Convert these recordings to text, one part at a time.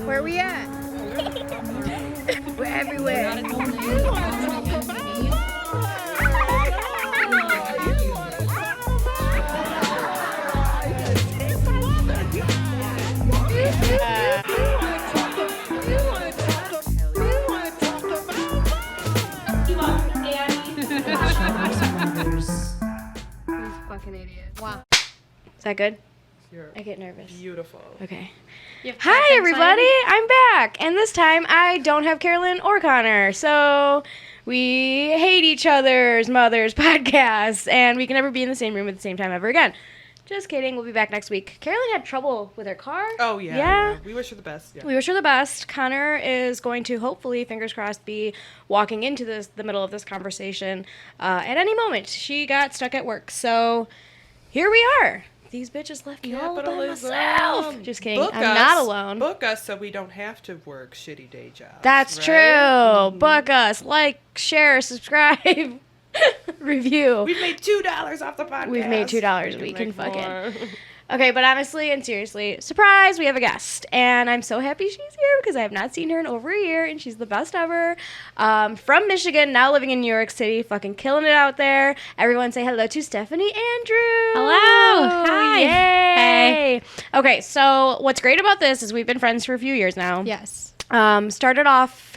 Where we at? We're everywhere. Fucking idiot. Wow. Is that good? You're I get nervous. beautiful. Okay. You have Hi, back everybody. I'm back. And this time, I don't have Carolyn or Connor. So, we hate each other's mothers podcasts. And we can never be in the same room at the same time ever again. Just kidding. We'll be back next week. Carolyn had trouble with her car. Oh, yeah. Yeah. We wish her the best. Yeah. We wish her the best. Connor is going to hopefully, fingers crossed, be walking into the middle of this conversation at any moment. She got stuck at work. So, here we are. These bitches left me all by Capitalism. myself. Just kidding. Book I'm us. not alone. Book us so we don't have to work shitty day jobs. That's right? true. Mhm. Book us. Like, share, subscribe, review. We've made $2 off the podcast. We've made $2 We we can fucking. more. Okay, but honestly and seriously, surprise, we have a guest. And I'm so happy she's here because I have not seen her in over a year, and she's the best ever. From Michigan, now living in New York City, fucking killing it out there. Everyone say hello to Stephanie Andrews. Hello. Hi. Yay. Hey. Okay, so what's great about this is we've been friends for a few years now. Yes. Started off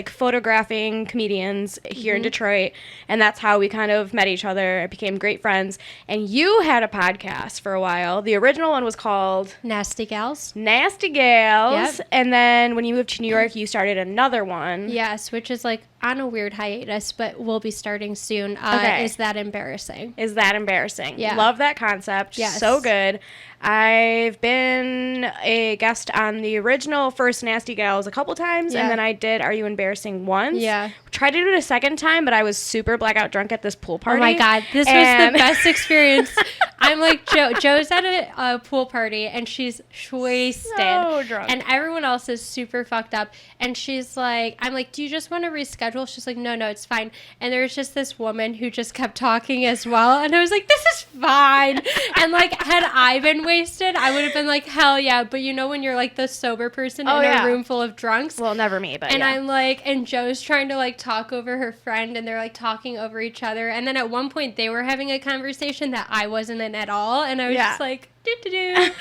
photographing comedians here in Detroit, and that's how we kind of met each other. Became great friends. And you had a podcast for a while. The original one was called Nasty Gals. Nasty Gals. Yep. And then when you moved to New York, you started another one. Yes, which is like on a weird hiatus, but we'll be starting soon. Okay. Is that embarrassing? Is that embarrassing? Yeah. Love that concept. Yes. So good. I've been a guest on the original first Nasty Gals a couple times, Yeah. and then I did Are You Embarrassing once. Yeah. Tried to do it a second time, but I was super blackout drunk at this pool party. Oh my God, this was And- the best experience. I'm like, Joe's at a pool party and she's wasted. So drunk. And everyone else is super fucked up. And she's like, I'm like, do you just want to reschedule? She's like, no, it's fine. And there's just this woman who just kept talking as well. And I was like, this is fine. And like, had I been wasted, I would have been like, hell yeah. But you know when you're like the sober person in yeah. a room full of drunks? Well, never me, but And yeah. I'm like, and Joe's trying to like talk over her friend, and they're like talking over each other. And then at one point they were having a conversation that I wasn't in at all. And I was Yeah. just like, do. So it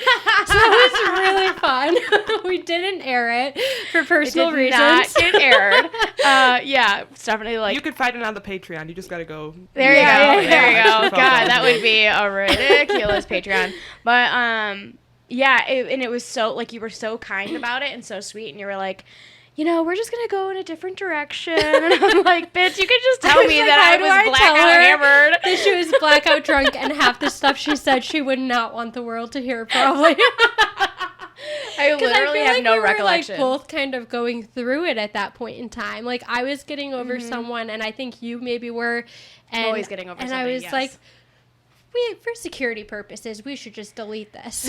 was really fun. We didn't air it for personal it did reasons. not get aired. Yeah, it's definitely like. You could find it on the Patreon. You just got to go. There you Yeah, go. yeah, There you yeah. go. God, that would be a ridiculous Patreon. But yeah, it was so like you were so kind about it and so sweet, and you were like, you know, we're just gonna go in a different direction. And I'm like, bitch, you could just tell was me like, that how I do was I tell blackout her hammered. that she was blackout drunk, and half the stuff she said she would not want the world to hear, probably. I literally have no we recollection. Were, like, both kind of going through it at that point in time. Like, I was getting over someone, and I think you maybe were. And, Always getting over and something, I was yes. like, for security purposes, we should just delete this.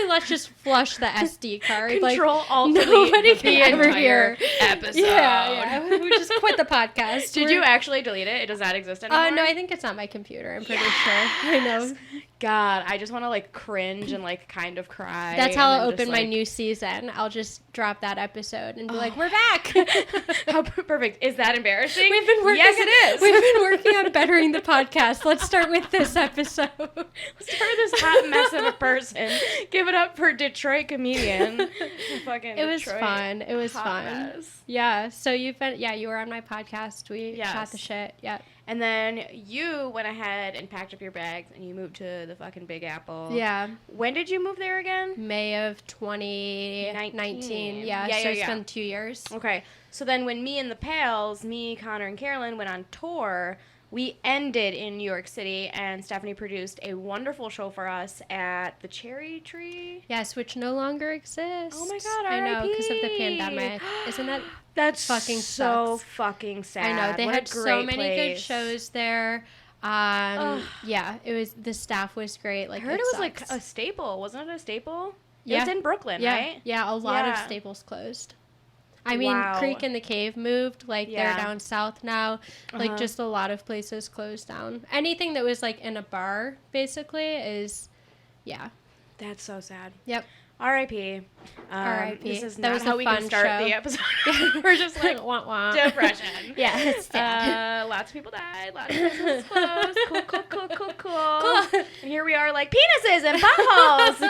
Let's just flush the SD card. Control Alt nobody delete can the ever entire hear. episode. Yeah. We just quit the podcast. Did you actually delete it? It does not exist anymore. No, I think it's on my computer. I'm pretty sure. I know. God, I just want to like cringe and like kind of cry. That's how and I'll then just, open my like- new season. I'll just drop that episode and be like, we're back. How perfect. Is that embarrassing? We've been working. Yes, it is. We've been working on bettering the podcast. Let's start with this episode. Let's start with this hot mess of a person. Give it up for Detroit comedian. Fucking It was Detroit fun. It was hot fun. mess. Yeah. So you were on my podcast. We Yes. shot the shit. Yeah. And then you went ahead and packed up your bags and you moved to the fucking Big Apple. Yeah. When did you move there again? May of 2019. Yeah. So it's been 2 years. Okay. So then when me and the pals, me, Connor, and Carolyn went on tour, we ended in New York City, and Stephanie produced a wonderful show for us at the Cherry Tree. Yes, which no longer exists. Oh my God, I know, RIP. because of the pandemic. Isn't that That's fucking so sucks. fucking sad. I know, they What a had so great many good place. shows there. Yeah, the staff was great. Like, I heard it was like sucks. a staple. Wasn't it a staple? Yeah. It was in Brooklyn, yeah, right? Yeah, a lot of Yeah. staples closed. I mean, Wow. Creek and the Cave moved. Like, Yeah. they're down south now. Like, Uh-huh. just a lot of places closed down. Anything that was, like, in a bar, basically, is, yeah. That's so sad. Yep. R.I.P. R.I.P. This is That not was a how we can fun start show. the episode. We're just like, wah, wah. depression. Yeah, it's sad. Lots of people died. Lots of business closed. Cool. And here we are, like penises and buttholes.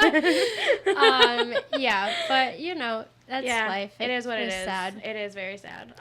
Yeah, but that's yeah, life. it is what it is. Sad. It is very sad.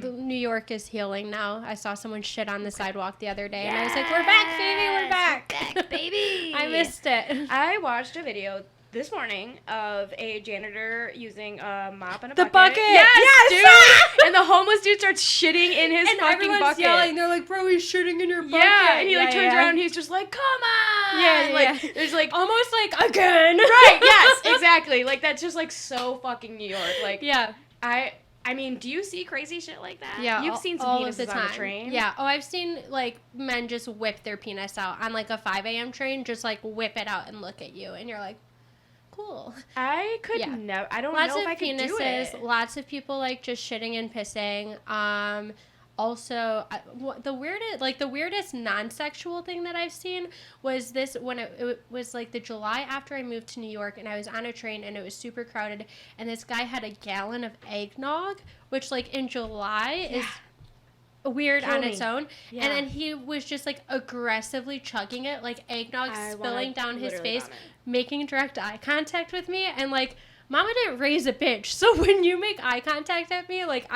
New York is healing now. I saw someone shit on the sidewalk the other day, and I was like, "We're back, baby. We're back, baby." I missed it. I watched a video this morning of a janitor using a mop and a The bucket. bucket! Yes, Yes! dude! And the homeless dude starts shitting in his And fucking everyone's bucket. yelling. They're like, "Bro, he's shitting in your bucket." Yeah, and he like Yeah, turns yeah. around and he's just like, "Come on!" Yeah, like yeah. there's like Almost like again. right, yes, exactly. Like that's just like so fucking New York. Like Yeah. I mean, do you see crazy shit like that? Yeah, You've seen some all penises of the time. on the train. Yeah. Oh, I've seen like men just whip their penis out on like a 5 a.m. train, just like whip it out and look at you, and you're like, cool. I could Yeah. never. I don't Lots know of if I could do penises. it. Lots of people like just shitting and pissing. Also, the weirdest non-sexual thing that I've seen was this when it was like the July after I moved to New York, and I was on a train and it was super crowded, and this guy had a gallon of eggnog, which like in July is weird Kill on me. its own. Yeah. And then he was just like aggressively chugging it, like eggnog spilling down his literally face, vomit. making direct eye contact with me, and like Mama didn't raise a bitch, so when you make eye contact at me, like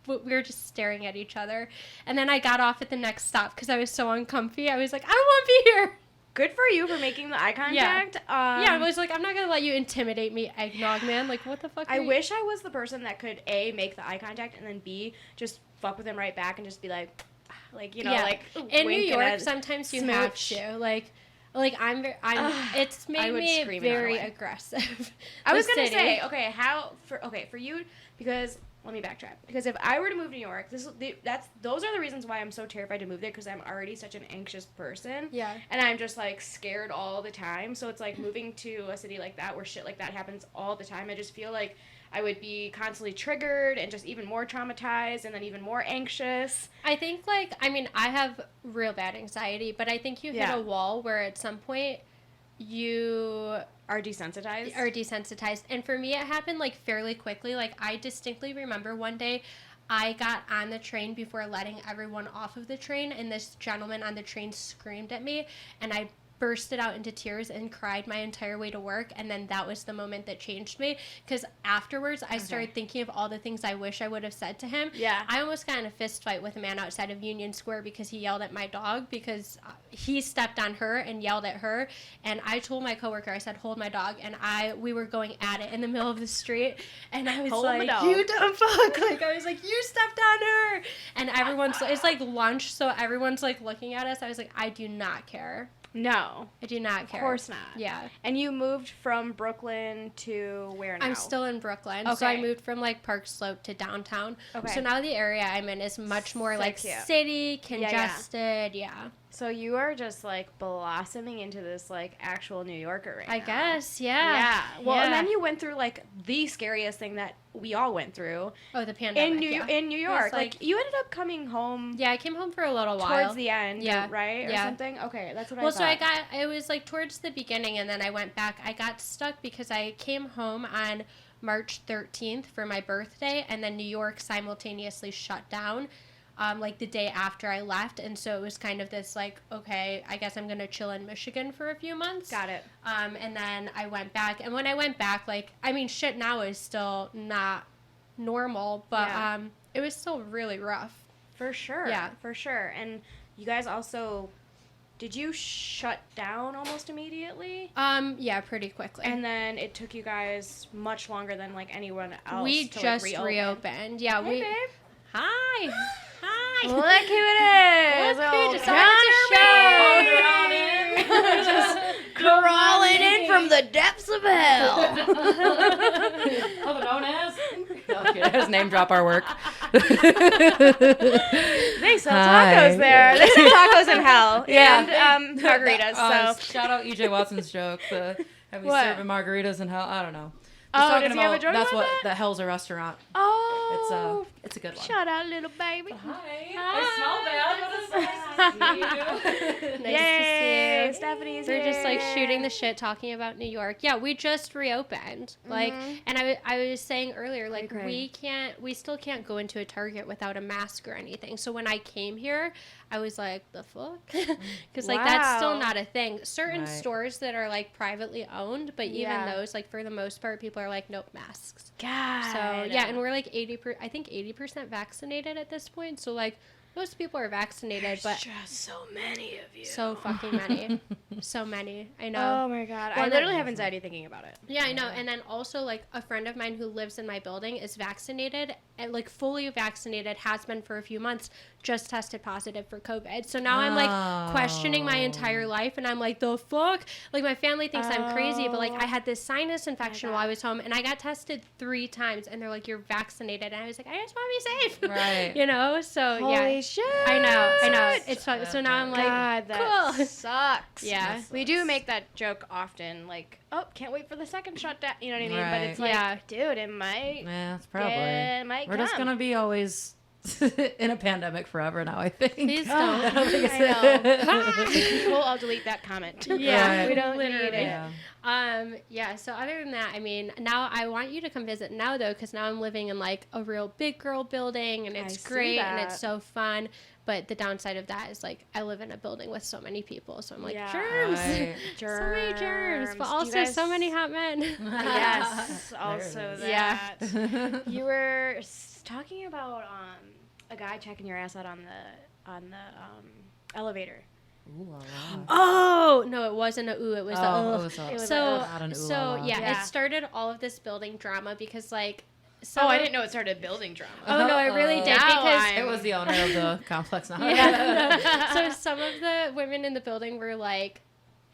we were just staring at each other. And then I got off at the next stop because I was so uncomfy. I was like, I don't want to be here. Good for you for making the eye contact. Yeah, I was like, I'm not going to let you intimidate me, eggnog man. Like, what the fuck I wish I was the person that could A, make the eye contact, and then B, just fuck with him right back and just be like, like in New York, sometimes you have to. Like it's made me very aggressive. I was The gonna city. say, for you, because let me backtrack. Because if I were to move to New York, those are the reasons why I'm so terrified to move there. Because I'm already such an anxious person. Yeah. And I'm just like scared all the time. So it's like moving to a city like that where shit like that happens all the time. I just feel like I would be constantly triggered and just even more traumatized and then even more anxious. I think I have real bad anxiety, but I think you hit a wall where at some point you are desensitized. And for me, it happened like fairly quickly. Like I distinctly remember one day I got on the train before letting everyone off of the train, and this gentleman on the train screamed at me, and I bursted out into tears and cried my entire way to work. And then that was the moment that changed me, because afterwards I started thinking of all the things I wish I would have said to him. Yeah. I almost got in a fist fight with a man outside of Union Square because he yelled at my dog because he stepped on her and yelled at her. And I told my coworker, I said, hold my dog. And we were going at it in the middle of the street. And I was Hold my like, dog. you dumb fuck. Like, I was like, you stepped on her. And it's like lunch, so everyone's like looking at us. I was like, I do not care. No. I do not care. Of course not. Yeah. And you moved from Brooklyn to where now? I'm still in Brooklyn. Okay. So I moved from like Park Slope to downtown. Okay. So now the area I'm in is much more like cute. city, congested. Yeah. So you are just like blossoming into this like actual New Yorker right now. I guess. Yeah. Yeah. Well, yeah. and then you went through like the scariest thing that we all went through Oh, the pandemic. in New York. It's Like you ended up coming home Yeah, I came home for a little while. towards the end, Yeah. right? Or Yeah. something? Okay, that's what I Well, thought. so it was like towards the beginning, and then I went back. I got stuck because I came home on March 13th for my birthday, and then New York simultaneously shut down, like the day after I left. And so it was kind of this like, okay, I guess I'm going to chill in Michigan for a few months. Got it. And then I went back. And when I went back, like, I mean, shit now is still not normal, but Yeah. it was still really rough. For sure. Yeah. For sure. And you guys also, did you shut down almost immediately? Yeah, pretty quickly. And then it took you guys much longer than like anyone else. We to, just like, reopened. Yeah, Hey, babe. Hi. Hi. Look who it is. Look who Old decided to Connor Meade. Just crawling in from the depths of hell. Also known as. Okay, just name drop our work. They sell tacos there. They sell tacos in hell. Yeah. And margaritas. So. Shout out EJ Watson's joke. Have we What? serving margaritas in hell? I don't know. Oh, does he have a joke That's about what that? the hell's a restaurant. Oh. It's a good one. Shout out, little baby. Hi. Hi. I smell bad. What is Nice to see Yay, you. Stephanie's We're just like here. shooting the shit, talking about New York. Yeah, we just reopened. Like, and I was saying earlier, like we still can't go into a Target without a mask or anything. So when I came here, I was like, the fuck? Because like that's still Wow. not a thing. Certain Right. stores that are like privately owned, but even those, like for the most part, people are like, nope, masks. God. So yeah, and we're like 80% vaccinated at this point. So like most people are vaccinated, but just so many of you. so fucking many, so many. I know. Oh my God. Well, I that- literally have anxiety thinking about it. Yeah, I know. And then also, like, a friend of mine who lives in my building is vaccinated, and, like, fully vaccinated, has been for a few months, just tested positive for COVID. So now I'm, like, questioning my entire life, and I'm like, the fuck? Like, my family thinks I'm crazy, but, like, I had this sinus infection while I was home, and I got tested 3 times, and they're like, you're vaccinated. And I was like, I just want to be safe. Right. You know? So, Holy yeah. shit. I know. It's fun. So now I'm like, God, that cool. sucks. Yeah. We do make that joke often, like, oh, can't wait for the second shutdown. You know what I mean? But Right. it's like, dude, it might. Yeah, it's probably. Yeah, it might We're just come. gonna be always in a pandemic forever now, I think. Please don't. I don't think I know. I'll delete that comment. Yeah, Right. we don't literally. need it. Yeah. So other than that, I mean, now I want you to come visit now, though, because now I'm living in, like, a real big girl building, and it's see great, and that. it's so fun. But the downside of that is, like, I live in a building with so many people, so I'm like, Yeah. germs. Right. So many germs, but Do you also guys- so many hot men. Yes, also There that. it is. You were talking about a guy checking your ass out on the elevator. Ooh la la. Oh, no, it wasn't a ooh, it was a Oh, ugh. so, It was So, not an ooh la so la. yeah, Yeah. it started all of this building drama because, like, Oh, I didn't know it started building drama. Oh, no, I really did Now because I'm- It was the owner of the complex now. Yeah. So some of the women in the building were like,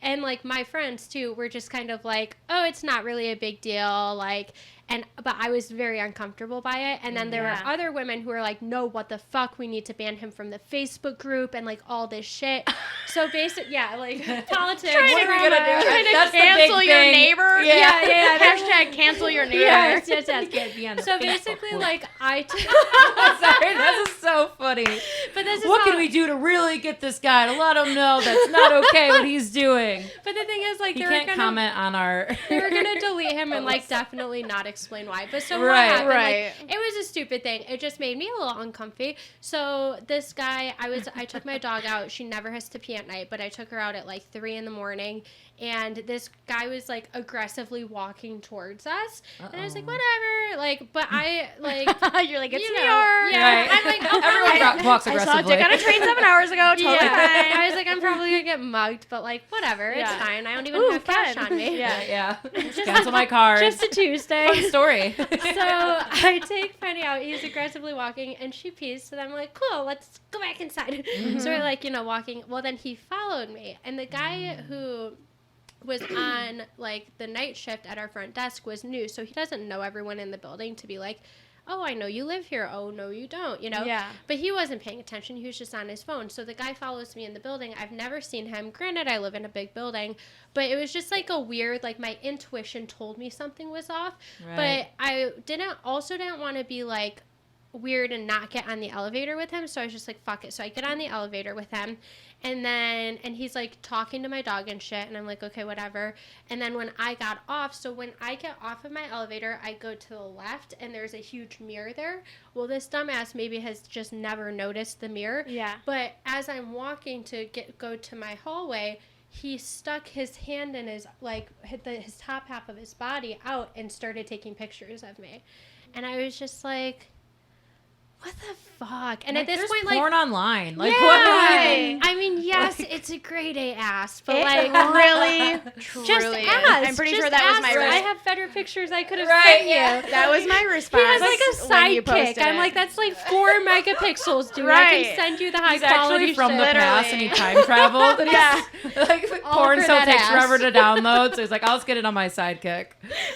and like my friends too, were just kind of like, oh, it's not really a big deal. Like, but I was very uncomfortable by it. And then there Yeah. were other women who were like, no, what the fuck? We need to ban him from the Facebook group and like all this shit. So basically, yeah, like politics. What are we gonna do? Trying to That's the cancel big your thing. neighbor. Yeah. Hashtag cancel your neighbor. Yes. Can't be on the So Facebook basically, group. like Sorry, this is so funny. but this is What how, can we do to really get this guy to let him know that's not okay what he's doing? But the thing is, like, He they can't were gonna comment on our. they were gonna delete him and like definitely not explain why. But so what Right. happened? Right. Like, it was a stupid thing. It just made me a little uncomfy. So this guy, I took my dog out. She never has to pee at night, but I took her out at like 3 a.m. and this guy was like aggressively walking towards us, and I was like, whatever. Like, but I like. You're like, it's You New know, York. yeah. Right. I'm like, oh, Everyone walks I saw a aggressively. dick on a train 7 hours ago. Totally yeah. fine. I was like, I'm probably gonna get mugged, but like, whatever, Yeah. it's fine. I don't even Ooh, have cash fun. on me. Yeah. Yeah. Cancel my card. Just a Tuesday. Fun story. So I take Penny out. He's aggressively walking, and she pees. So then I'm like, cool, let's go back inside. So we're like, walking. Well, then he followed me, and the guy who was on like the night shift at our front desk was new, so he doesn't know everyone in the building to be like, oh, I know you live here. Oh, no, you don't, Yeah. But he wasn't paying attention. He was just on his phone. So the guy follows me in the building. I've never seen him. Granted, I live in a big building, but it was just like a weird, like my intuition told me something was off. Right. But I didn't want to be like weird and not get on the elevator with him. So I was just like, fuck it. So I get on the elevator with him. And he's like talking to my dog and shit, and I'm like, okay, whatever. And then when I got off, so when I get off of my elevator, I go to the left, and there's a huge mirror there. Well, this dumbass maybe has just never noticed the mirror. Yeah. But as I'm walking to go to my hallway, he stuck his hand in his, like, his top half of his body out and started taking pictures of me. And I was just like, what the fuck? And Like, at this there's point, like, porn online. Like, yeah. what? I mean, yes, it's a grade A ass, but It like, really, truly just is. ass. I'm pretty just sure that was ass. my I response. have better pictures I could have Right, sent yeah. you. That was my He response. has like when a you sidekick. posted I'm it. like, that's like 4 megapixels, dude. I Right. can send you the high He's quality actually from shit. the past and he time traveled. And Yeah. like All porn for still that takes ass. forever to download. So he's like, I'll just get it on my sidekick.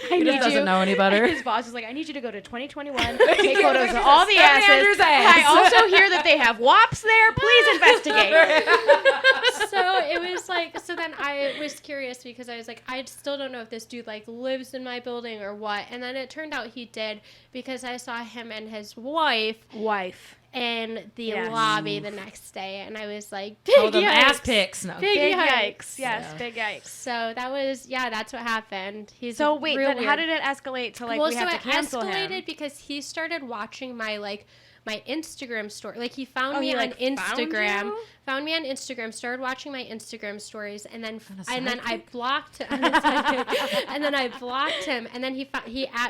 He just doesn't know any better. His boss is like, I need you to go to 2021, take photos of all the Stephanie asses. Andrews' ass. I also hear that they have WAPs there. Please investigate. So it was like, so then I was curious because I was like, I still don't know if this dude like lives in my building or what. And then it turned out he did because I saw him and his wife. in the Yes. lobby the next day, and I was like, Oh, them ass pics. No. Big Big yikes. yikes. Yes, Yeah. big yikes. So that was, that's what happened. He's So wait, real then how weird. did it escalate to like well, we so have to it cancel escalated him? because he started watching my Instagram story. Like he found Oh, me he, on like, found Instagram, you? found me on Instagram, started watching my Instagram stories, and then a I blocked him. And then I blocked him, and then he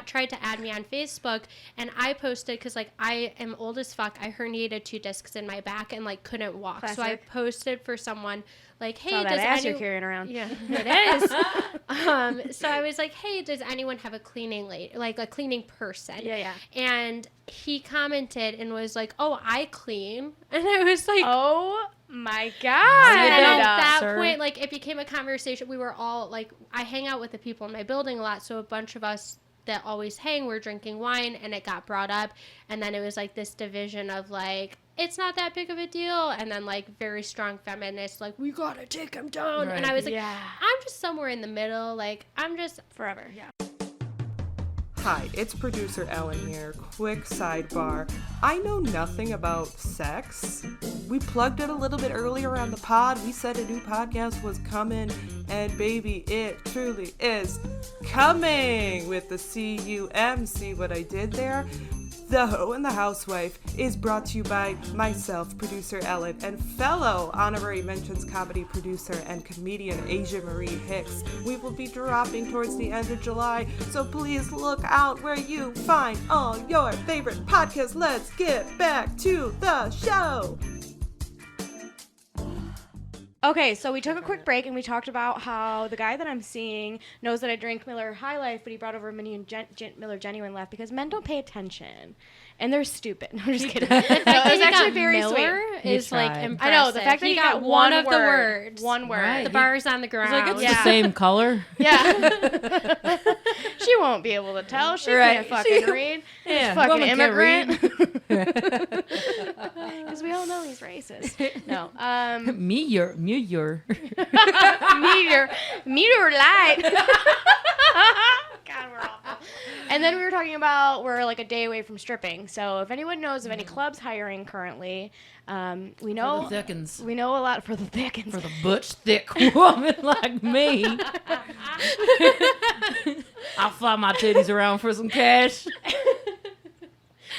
tried to add me on Facebook, and I posted because like I am old as fuck. I herniated 2 discs in my back and like couldn't walk, so I Classic. posted for someone like, hey, Saw that does ass you're anyone? carrying around. Yeah, it is. So I was like, hey, does anyone have a cleaning like a cleaning person? Yeah. And he commented and was like, oh, I clean. And I was like, Oh my god. and at that sir. point, like, it became a conversation. We were all, like, I hang out with the people in my building a lot, so a bunch of us that always hang were drinking wine, and it got brought up, and then it was, like, this division of, like, it's not that big of a deal, and then, like, very strong feminists, like, we gotta take him down, and I was like, Yeah. I'm just somewhere in the middle, like, I'm just... Forever. Yeah. Hi, it's producer Ellen here. Quick sidebar. I know nothing about sex. We plugged it a little bit earlier on the pod. We said a new podcast was coming, and baby, it truly is coming with the C-U-M. See what I did there? The Hoe and the Housewife is brought to you by myself, producer Ellen, and fellow honorary mentions comedy producer and comedian Asia Marie Hicks. We will be dropping towards the end of July, so please look out where you find all your favorite podcasts. Let's get back to the show. Okay, so we took a quick break and we talked about how the guy that I'm seeing knows that I drink Miller High Life, but he brought over Mini and Miller Genuine Left because men don't pay attention and they're stupid. No, I'm just kidding. No, it was actually very Miller sweet. is like tried. impressive. I know the fact that he got one of word, the words. one word. Right. The bar's on the ground. It's like, it's Yeah. the same color. Yeah. She won't be able to tell. She Right. can't fucking read. Yeah, Fucking woman can't immigrant. read. Because we all know he's racist. No. Meteor. Meteor light. God, we're awful. And then we were talking about we're like a day away from stripping. So if anyone knows of any clubs hiring currently, we know For the thickens. we know a lot for the thickens. For the butch, thick woman like me. I'll fly my titties around for some cash.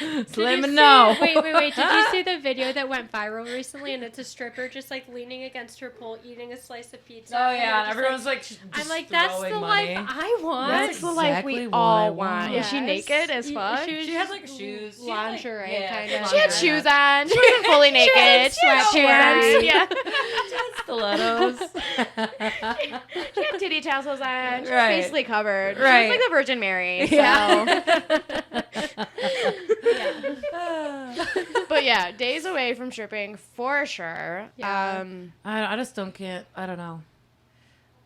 So let me know. Wait. Did you see the video that went viral recently? And it's a stripper just like leaning against her pole, eating a slice of pizza. Oh and yeah, they're and just, everyone's like, I'm like, that's the money. life I want. That's the life we exactly what I all want. want. Is she naked as fuck? She was She has just like shoes, She had, like- lingerie yeah, kind of. She had shoes on. She wasn't fully naked. She had Sweatpants. shoes. Yeah. stilettos. She had titty tassels on. She was Right. basically covered. She Right. was like the Virgin Mary. So. But yeah, days away from stripping for sure. Yeah. I just can't. I don't know.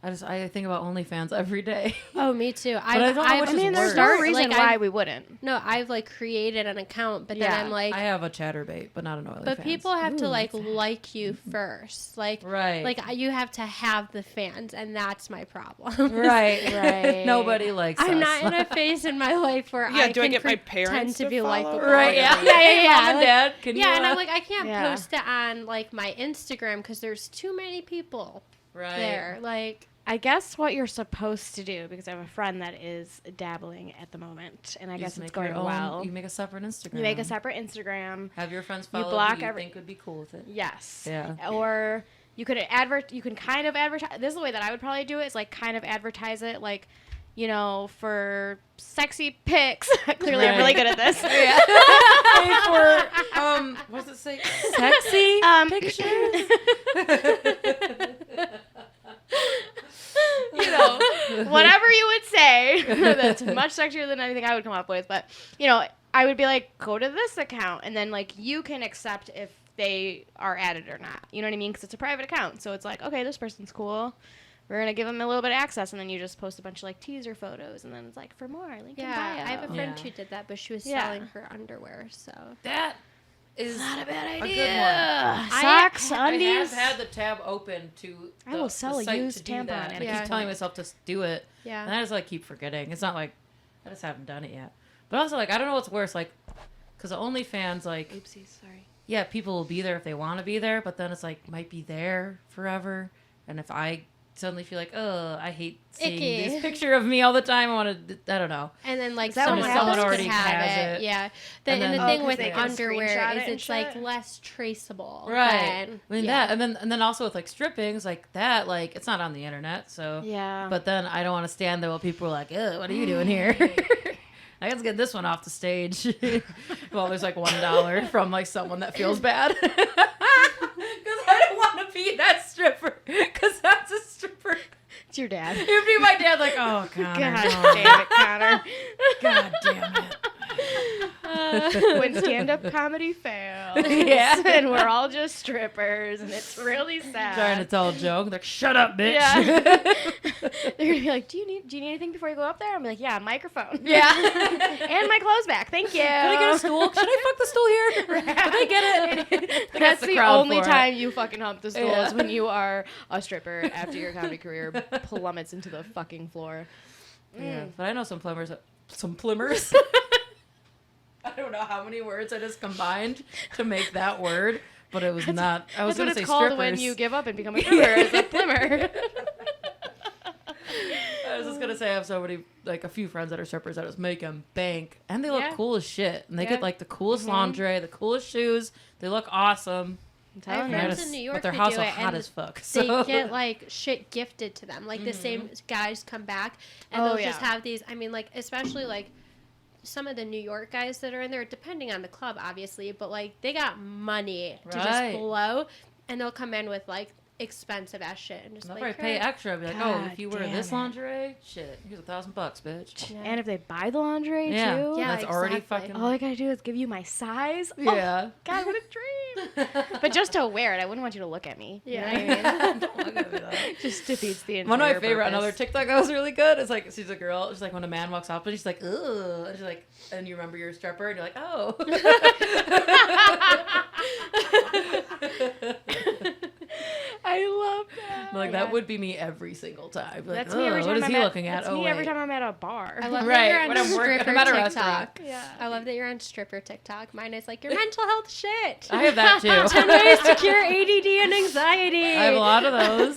I think about OnlyFans every day. Oh, me too. I don't know which I is mean, there's worse. no reason why we wouldn't. No, I've like created an account, but then Yeah. I'm like, I have a chatterbait, but not an OnlyFans. but people have to like you first, like Right. like you have to have the fans, and that's my problem. Right. Nobody likes us. I'm not in a phase in my life where Yeah, I do I can get my pretend parents to to be follow? likable. Right, yeah. Yeah. Mom and Dad, can you? Yeah, and I'm like, I can't Yeah. post it on like my Instagram because there's too many people right. there. Like, I guess what you're supposed to do, because I have a friend that is dabbling at the moment, and I You guess just it's make going your own- well. You make a separate Instagram. You make a separate Instagram. Have your friends You follow block who you every- think would be cool with it. Yes. Yeah. Or you could You can kind of advertise. This is the way that I would probably do it. Is like kind of advertise it, like, you know, for sexy pics. Clearly, I'm really good at this. Yeah. Hey, for what does it say? Sexy pictures. You know, whatever you would say, that's much sexier than anything I would come up with. But, you know, I would be like, go to this account, and then, like, you can accept if they are added or not. You know what I mean? Because it's a private account. So it's like, okay, this person's cool. We're going to give them a little bit of access, and then you just post a bunch of, like, teaser photos, and then it's like, for more, link in bio. yeah, I have a friend Yeah. who did that, but she was Yeah. selling her underwear. So That is Not a bad a idea. good one. Socks, I undies. have had the tab open to. I will sell a site used to do tampon that, and and I Yeah. keep telling myself to do it, yeah, and I just like keep forgetting. It's not like I just haven't done it yet. But also, like, I don't know what's worse, like, because OnlyFans, like, Oopsies, sorry. yeah, people will be there if they want to be there, but then it's like might be there forever. And if I suddenly feel like, oh, I hate seeing Icky. this picture of me all the time, I don't know. And then like Is that what someone happens? else Someone already could have has it. it. Yeah. And And then- the thing 'cause with they can underwear screenshot it is and it's like shit? less traceable. Right. than- I mean yeah. that, and then also with like strippings like that, like it's not on the internet, so Yeah. But then I don't want to stand there while people are like, "Ugh, what are you doing here?" I gotta get this one off the stage. Well, there's like $1 from like someone that feels bad because I don't want to be that stripper because that's a stripper. It's your dad. It'd be my dad, like, "Oh God, God damn it, Connor. God damn it." When stand-up comedy fails. Yeah. And we're all just strippers, and it's really sad. Trying to tell a joke, they're like, "Shut up, bitch." Yeah. They're gonna be like, do you need anything before you go up there? I'm like, yeah, microphone. Yeah. And my clothes back. Thank you. Can I get a stool? Should I fuck the stool here? Did they get it? That's the crowd only for it. time you fucking hump the stool Yeah. is when you are a stripper after your comedy career plummets into the fucking floor. Yeah, but I know some plumbers. I don't know how many words I just combined to make that word, but it was not. I was That's what going to it's say called strippers. when you give up and become a stripper. It's a plimmer. I was just going to say I have so many, like a few friends that are strippers that just make them bank, and they look Yeah. cool as shit. And they Yeah. get like the coolest lingerie, the coolest shoes. They look awesome. I have And friends just- in New York but their who house do are it, hot and as fuck. they So. get like shit gifted to them. Like the same guys come back and Oh, they'll yeah. just have these. I mean, like especially like some of the New York guys that are in there, depending on the club, obviously, but like they got money to Right. just blow, and they'll come in with like expensive ass shit and just They'll like probably pay "Here." extra. I'd be like, God oh, if you wear damn this it. lingerie, shit, here's $1,000, bitch. Yeah. And if they buy the lingerie Yeah, too, Yeah, that's already exactly. fucking. all I gotta do is give you my size. Oh, Yeah. God, what a dream. But just to wear it, I wouldn't want you to look at me. You know Yeah. what I mean? Don't look at me that. Just defeats the entire One of my favorite, purpose. another TikTok that was really good. It's like she's a girl. She's like when a man walks up, and she's like, "Ugh," and she's like, and you remember you're a stripper, and you're like, "Oh." I love that. Like that would be me every single time. Like, That's me every time what is I'm he at, looking at? That's Oh me wait. every time I'm at a bar. I love Right, that you're on when I'm working- stripper I'm at a TikTok. restaurant. Yeah. I love that you're on stripper TikTok. Mine is like your mental health shit. I have that too. 10 ways to cure ADD and anxiety. I have a lot of those,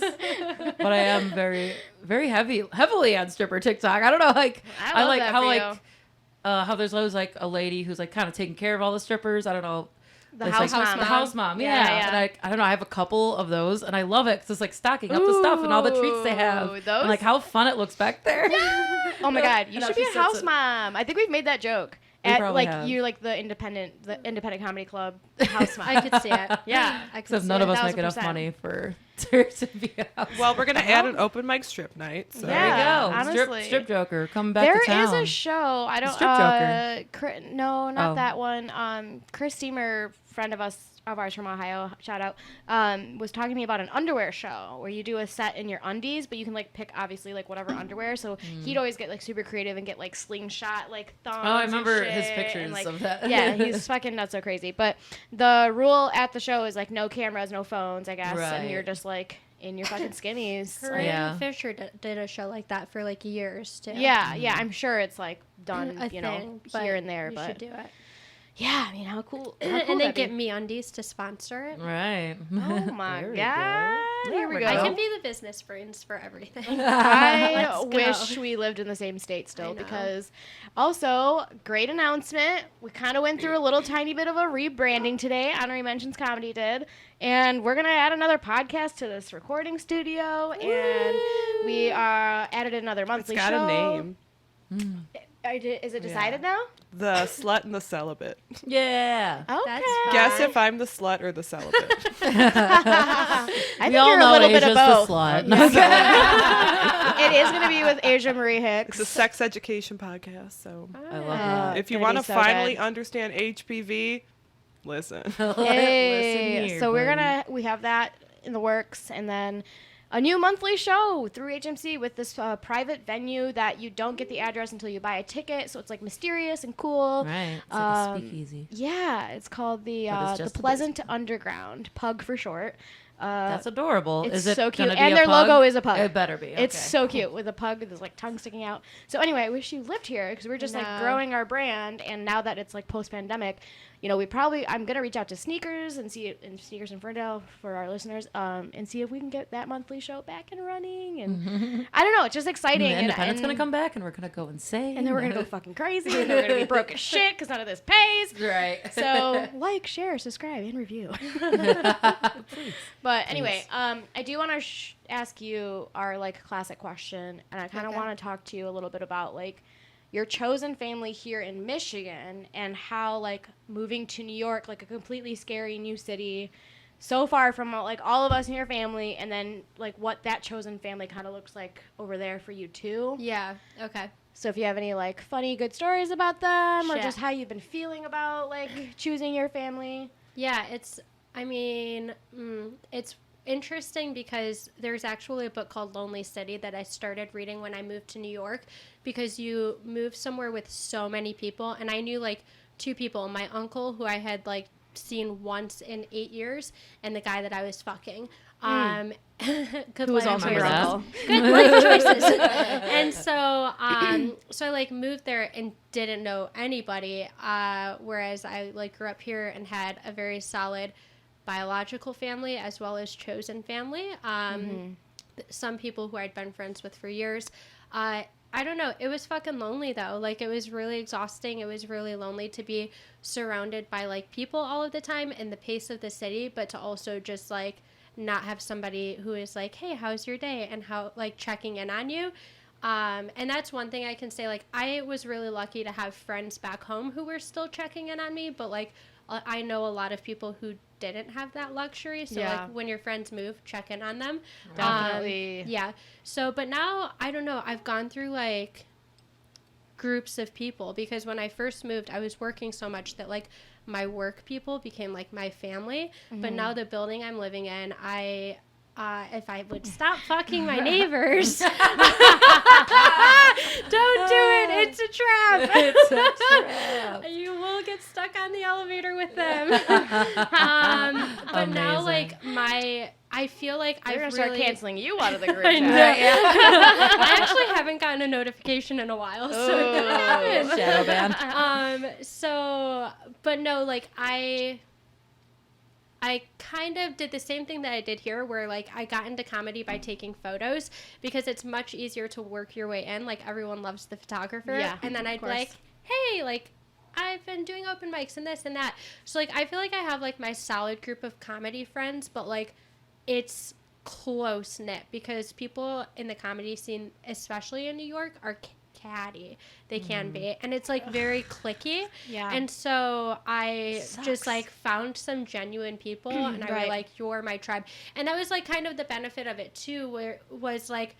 but I am very, very heavily on stripper TikTok. I don't know, like I love like that how for like you. how there's always like a lady who's like kind of taking care of all the strippers. I don't know. The It's house like, mom. The house mom, Yeah, yeah. yeah. And I don't know, I have a couple of those, and I love it because it's like stocking up the stuff and all the treats they have. Ooh, those? And like how fun it looks back there. Oh my God, you And how should be she a sits house it. mom. I think we've made that joke. We At probably like have. you like the independent comedy club house mom. I could see it. Yeah. I could Except see none it. of us make enough 1000%. money for her to be a house. Well, we're gonna add an open mic strip night. So. There Yeah, you go. honestly. Strip Joker, come back There to town. is a show. I don't. Strip Joker. No, not Oh. that one. Chris Steamer, friend of ours from Ohio, shout out, was talking to me about an underwear show where you do a set in your undies, but you can like pick obviously like whatever underwear. So he'd always get like super creative and get like slingshot like thongs. Oh, I remember and his shit, pictures and, like, of that. Yeah, he's fucking nuts so crazy. But the rule at the show is like no cameras, no phones, I guess, and Right. you're just like in your fucking skinnies. Corinne Yeah. Fisher did a show like that for like years too. Yeah, I'm sure it's like done, A you know, thing, but here and there, you but should do it. yeah, I mean, how cool. How cool And then that'd get be. Me Undies to sponsor it. Right. Oh my There we God. go. Here we There go. I go. can be the business brains for everything. I Let's go. wish we lived in the same state I still know. because also, great announcement. We kind of went through a little tiny bit of a rebranding today. Honorary Mentions Comedy did. And we're going to add another podcast to this recording studio. And we added another It's monthly got show. a name. Is it decided now? The Slut and the Celibate. Yeah. Okay. That's Guess fine. if I'm the slut or the celibate. I think We all you're a know little bit Asia's of both. the slut. It is going to be with Asia Marie Hicks. It's a sex education podcast. So I love that. if you gonna want be to so finally good. understand HPV, listen. Hey, Listen here, so buddy. we have that in the works, and then a new monthly show through HMC with this private venue that you don't get the address until you buy a ticket, so it's like mysterious and cool. Right. It's like a speakeasy. Yeah, it's called the But it's just a Pleasant Underground, PUG for short. That's adorable. It's Is it so cute. gonna be And a their pug? logo is a pug. It better be. Okay. It's so cute with a pug with his like tongue sticking out. So anyway, I wish you lived here because we're just like growing our brand. And now that it's like post-pandemic, you know, I'm going to reach out to Sneakers and Sneakers in Ferndale for our listeners and see if we can get that monthly show back and running. And I don't know. It's just exciting. And Independent's going to come back and we're going to go insane. And then we're going to go fucking crazy. And then we're going to be broke as shit because none of this pays. Right. So like, share, subscribe, and review. Please. But anyway, I do want to ask you our like classic question, and I kind of want to talk to you a little bit about like your chosen family here in Michigan and how like moving to New York, like a completely scary new city, so far from like all of us in your family, and then like what that chosen family kind of looks like over there for you too. Yeah. Okay. So if you have any like funny good stories about them, or Shit. just how you've been feeling about like choosing your family. Yeah, it's interesting because there's actually a book called Lonely City that I started reading when I moved to New York, because you move somewhere with so many people, and I knew like 2 people, my uncle who I had like seen once in 8 years, and the guy that I was fucking. Good Who was life also your choices. uncle. Good life choices. And so so I like moved there and didn't know anybody, whereas I like grew up here and had a very solid biological family as well as chosen family. Some people who I'd been friends with for years. I don't know. It was fucking lonely though. Like it was really exhausting. It was really lonely to be surrounded by like people all of the time and the pace of the city, but to also just like not have somebody who is like, hey, how's your day? And how like checking in on you. And that's one thing I can say. Like I was really lucky to have friends back home who were still checking in on me, but like I know a lot of people who didn't have that luxury. So like when your friends move, check in on them. Definitely. Yeah. So, but now I don't know. I've gone through like groups of people, because when I first moved, I was working so much that like my work people became like my family. But now the building I'm living in, if I would stop fucking my neighbors. Don't do it. It's a trap. It's a trap. You will get stuck on the elevator with them. But now, like, I feel like They're I've gonna start really... canceling you out of the group I chat. know. I actually haven't gotten a notification in a while, so it could happen. Shadow ban. But no, like, I kind of did the same thing that I did here, where like I got into comedy by taking photos, because it's much easier to work your way in. Like everyone loves the photographer. Yeah, And then I'd be like, hey, like I've been doing open mics and this and that. So like I feel like I have like my solid group of comedy friends, but like it's close knit, because people in the comedy scene, especially in New York, are catty. They can be, and it's like very cliquey. Yeah. And so I just like found some genuine people, and I was like, you're my tribe. And that was like kind of the benefit of it too, where it was like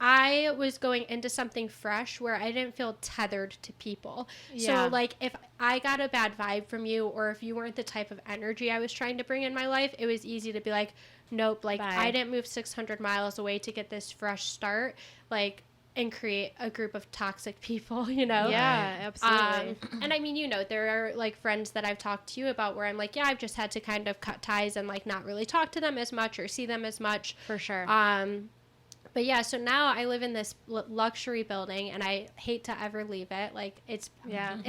I was going into something fresh where I didn't feel tethered to people. So like if I got a bad vibe from you, or if you weren't the type of energy I was trying to bring in my life, it was easy to be like, nope, like I didn't move 600 miles away to get this fresh start, like, and create a group of toxic people, you know? Yeah, absolutely. And I mean, you know, there are like friends that I've talked to you about where I'm like, yeah, I've just had to kind of cut ties and like not really talk to them as much or see them as much. For sure. But yeah, so now I live in this luxury building, and I hate to ever leave it. Like it's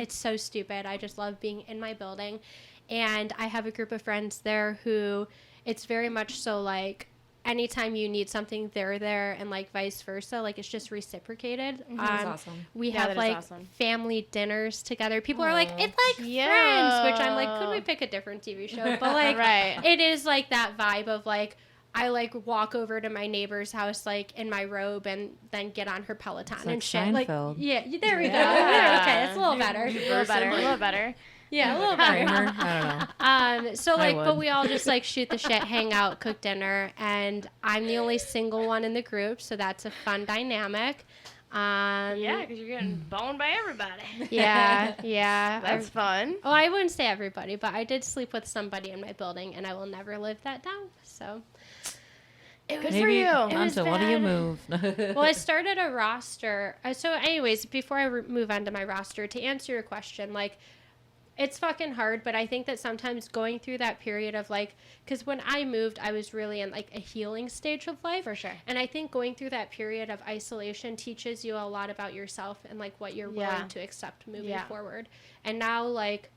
so stupid. I just love being in my building, and I have a group of friends there who it's very much so like anytime you need something, they're there, and like vice versa. Like it's just reciprocated. That's awesome. We Yeah, have that is like awesome. family dinners together. People are like, it's like Friends, which I'm like, could we pick a different TV show? But like, it is like that vibe of like, I like walk over to my neighbor's house like in my robe and then get on her Peloton It's and like shit. Seinfeld. Like, yeah, there we go. Okay, it's a little better. A little better. A little better. Yeah, a little better. Kramer? I don't know. So like, would. but we all just like shoot the shit, hang out, cook dinner, and I'm the only single one in the group, so that's a fun dynamic. Yeah, because you're getting boned by everybody. Yeah. That's fun. Oh, I wouldn't say everybody, but I did sleep with somebody in my building, and I will never live that down. So It was Maybe for you. until what do you move? well, I started a roster. So anyways, before I move on to my roster, to answer your question, like it's fucking hard, but I think that sometimes going through that period of like, because when I moved, I was really in like a healing stage of life. For sure. And I think going through that period of isolation teaches you a lot about yourself and like what you're willing to accept moving forward. And now, like,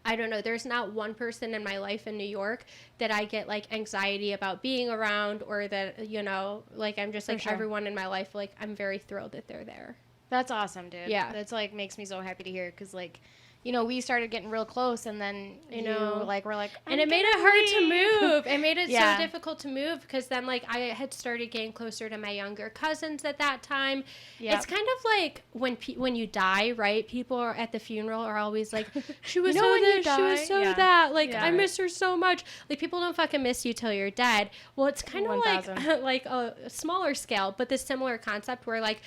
I don't know, there's not one person in my life in New York that I get like anxiety about being around, or that, you know, like I'm just like everyone in my life, like I'm very thrilled that they're there. That's awesome, dude. Yeah. That's like makes me so happy to hear, because like, you know, we started getting real close, and then we're like, and it made it hard to move. It made it Yeah. so difficult to move, because then like I had started getting closer to my younger cousins at that time. Yep. It's kind of like when you die, right? People are at the funeral are always like, she was You know so when you this, she was die? so Yeah. that. Like, Yeah. I miss her so much. Like, people don't fucking miss you till you're dead. Well, it's kind of 1000. like a smaller scale, but this similar concept where like,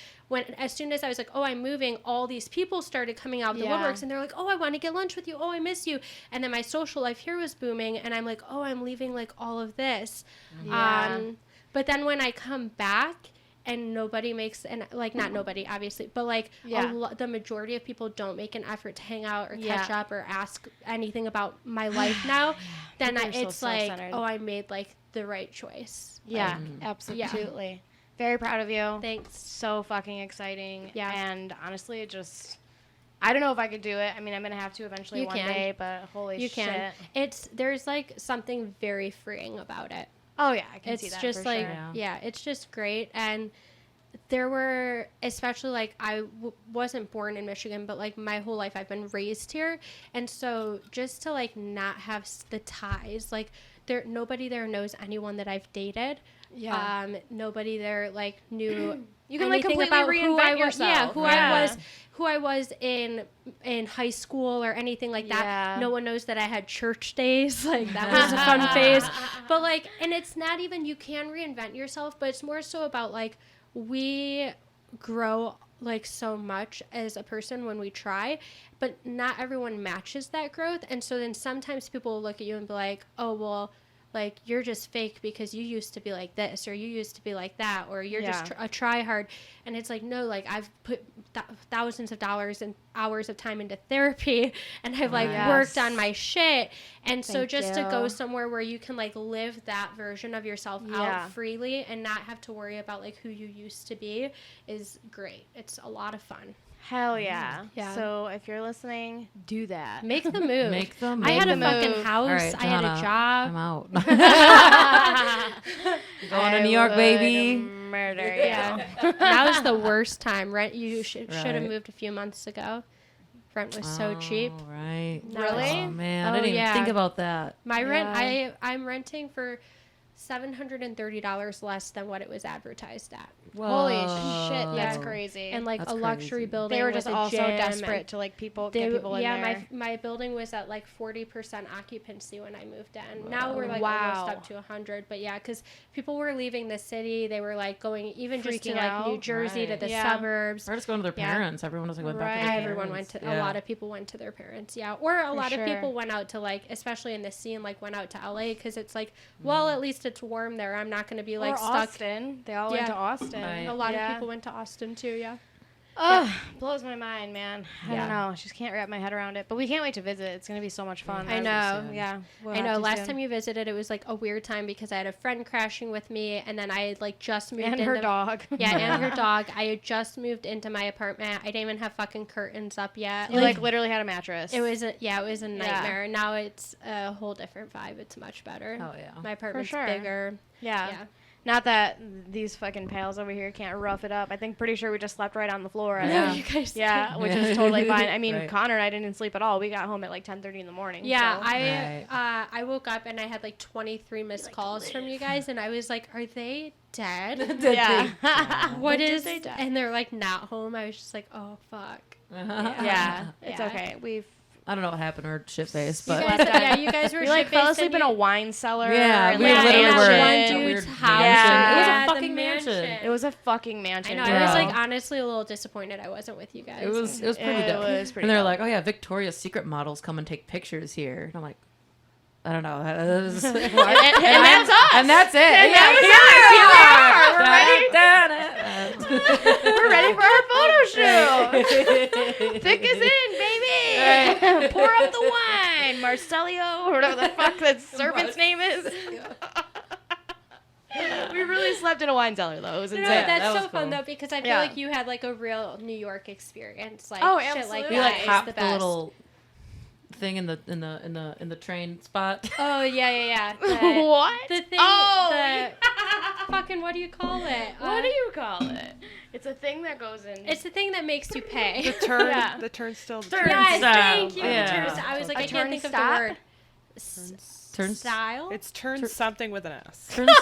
as soon as I was like, oh, I'm moving, all these people started coming out of the woodworks, and they're like, oh, I want to get lunch with you. Oh, I miss you. And then my social life here was booming, and I'm like, oh, I'm leaving like all of this. Yeah. But then when I come back and nobody makes, and like not nobody obviously, but like the majority of people don't make an effort to hang out or catch up or ask anything about my life now, then it's like, oh, I made like the right choice. Yeah, absolutely. Very proud of you. Thanks. So fucking exciting. Yeah. And honestly, it just, I don't know if I could do it. I mean, I'm going to have to eventually one day, but holy you shit. can. There's like something very freeing about it. Oh, yeah, I can It's see that just for like, sure. yeah, it's just great. And there were, especially like I wasn't born in Michigan, but like my whole life I've been raised here. And so just to like not have the ties, like nobody there knows anyone that I've dated. Yeah. Nobody there like knew You can like anything completely about reinvent who I was. yourself. Yeah, who I was in high school or anything like that. Yeah. No one knows that I had church days. Like that was a fun phase. But like, and it's not even, you can reinvent yourself, but it's more so about like, we grow like so much as a person when we try, but not everyone matches that growth. And so then sometimes people will look at you and be like, oh, well, like, you're just fake because you used to be like this, or you used to be like that, or you're just a try-hard. And it's like, no, like, I've put thousands of dollars and hours of time into therapy, and I've, like, worked on my shit. And so just to go somewhere where you can, like, live that version of yourself out freely and not have to worry about, like, who you used to be is great. It's a lot of fun. Hell yeah. Yeah. So if you're listening, do that. Make the move. Make the move. I had a the fucking move. house. All right, I had a job. I'm out. Going to New York, baby. Murder. Yeah. That was the worst time. Rent, you should have moved a few months ago. Rent was so cheap. Right. Really? Oh, man. Oh, I didn't even yeah. think about that. My rent, I'm renting for $730 less than what it was advertised at. Holy shit, that's Yeah. crazy. And like That's a luxury crazy. building. they were with just a also gym desperate and to like get people in yeah, there. my building was at like 40% occupancy when I moved in. Now we're like Wow. almost up to 100, but yeah, because people were leaving the city. They were like going even just to Freaking like New out. Jersey to Right. the Yeah. suburbs. Or just going to their Yeah. parents. Everyone was like went back to their parents. Everyone went to Yeah. a lot of people went to their parents, yeah, or a lot sure. of people went out to like, especially in the scene, like went out to LA because it's like, well, at least it's warm there. I'm not going to be like or stuck. Austin. They all went to Austin. Right. A lot of people went to Austin too, yeah. Oh, blows my mind, man. I Yeah. don't know. I just can't wrap my head around it. But we can't wait to visit. It's going to be so much fun. I know. soon. Yeah. we'll I have know. to Last soon. time you visited, it was like a weird time because I had a friend crashing with me, and then I had like just moved And into her dog. Yeah, and her dog. I had just moved into my apartment. I didn't even have fucking curtains up yet. You like literally had a mattress. it was a nightmare. Now it's a whole different vibe. It's much better. Oh, yeah. My apartment's sure. bigger. Yeah. Yeah. Not that these fucking pals over here can't rough it up. I think pretty sure we just slept right on the floor. Yeah. No, you guys. Yeah, did. which is totally fine. I mean, Right. Connor and I didn't sleep at all. We got home at like 10:30 in the morning. Yeah, so. I woke up and I had like 23 missed calls from you guys, and I was like, "Are they dead? Yeah. What did is?" they die? And they're like not home. I was just like, "Oh fuck." Yeah, it's Yeah. okay. We've I don't know what happened to her shit face, You but guys, yeah, you guys were we like fell shit-faced asleep and in a you- wine cellar. yeah, and, we like, literally in were that in one a dude's weird house. Yeah. It was Yeah, a the fucking mansion. It was a fucking I mansion. know. dude. I was Yeah. like honestly a little disappointed I wasn't with you guys. It was pretty It dope. was pretty and they're dope. like, oh yeah, Victoria's Secret models come and take pictures here. And I'm like, I don't know. and that's us. And that's it. And yeah, that was We're ready for our photo shoot. Thick is in, baby. Pour up the wine, Marcelio, or whatever the fuck that servant's name is. We really slept in a wine cellar, though. It was No, insane. that's that was so fun cool. though because I feel Yeah. like you had like a real New York experience, like Oh, shit like absolutely. that We like is hopped the the best. little thing in the train spot. Oh yeah. What? The thing. Oh, The fucking what do you call it? what do you call it? It's a thing that goes in. It's the thing that makes you pay. The turn, Yeah. the turnstile. Turn- Yes, Turnstile. thank you. Yeah. Turnstile. I was like, A I can't think of the turnstile? word. Style. It's turn something with an S. Or no,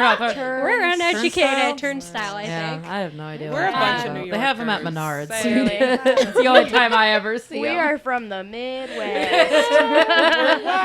I thought- We're uneducated. Turnstile, I Yeah, think. I have no idea. We're what a you're bunch talking of about. New They have them at Yorkers. Menards. Clearly. It's the only time I ever see We them. are from the Midwest.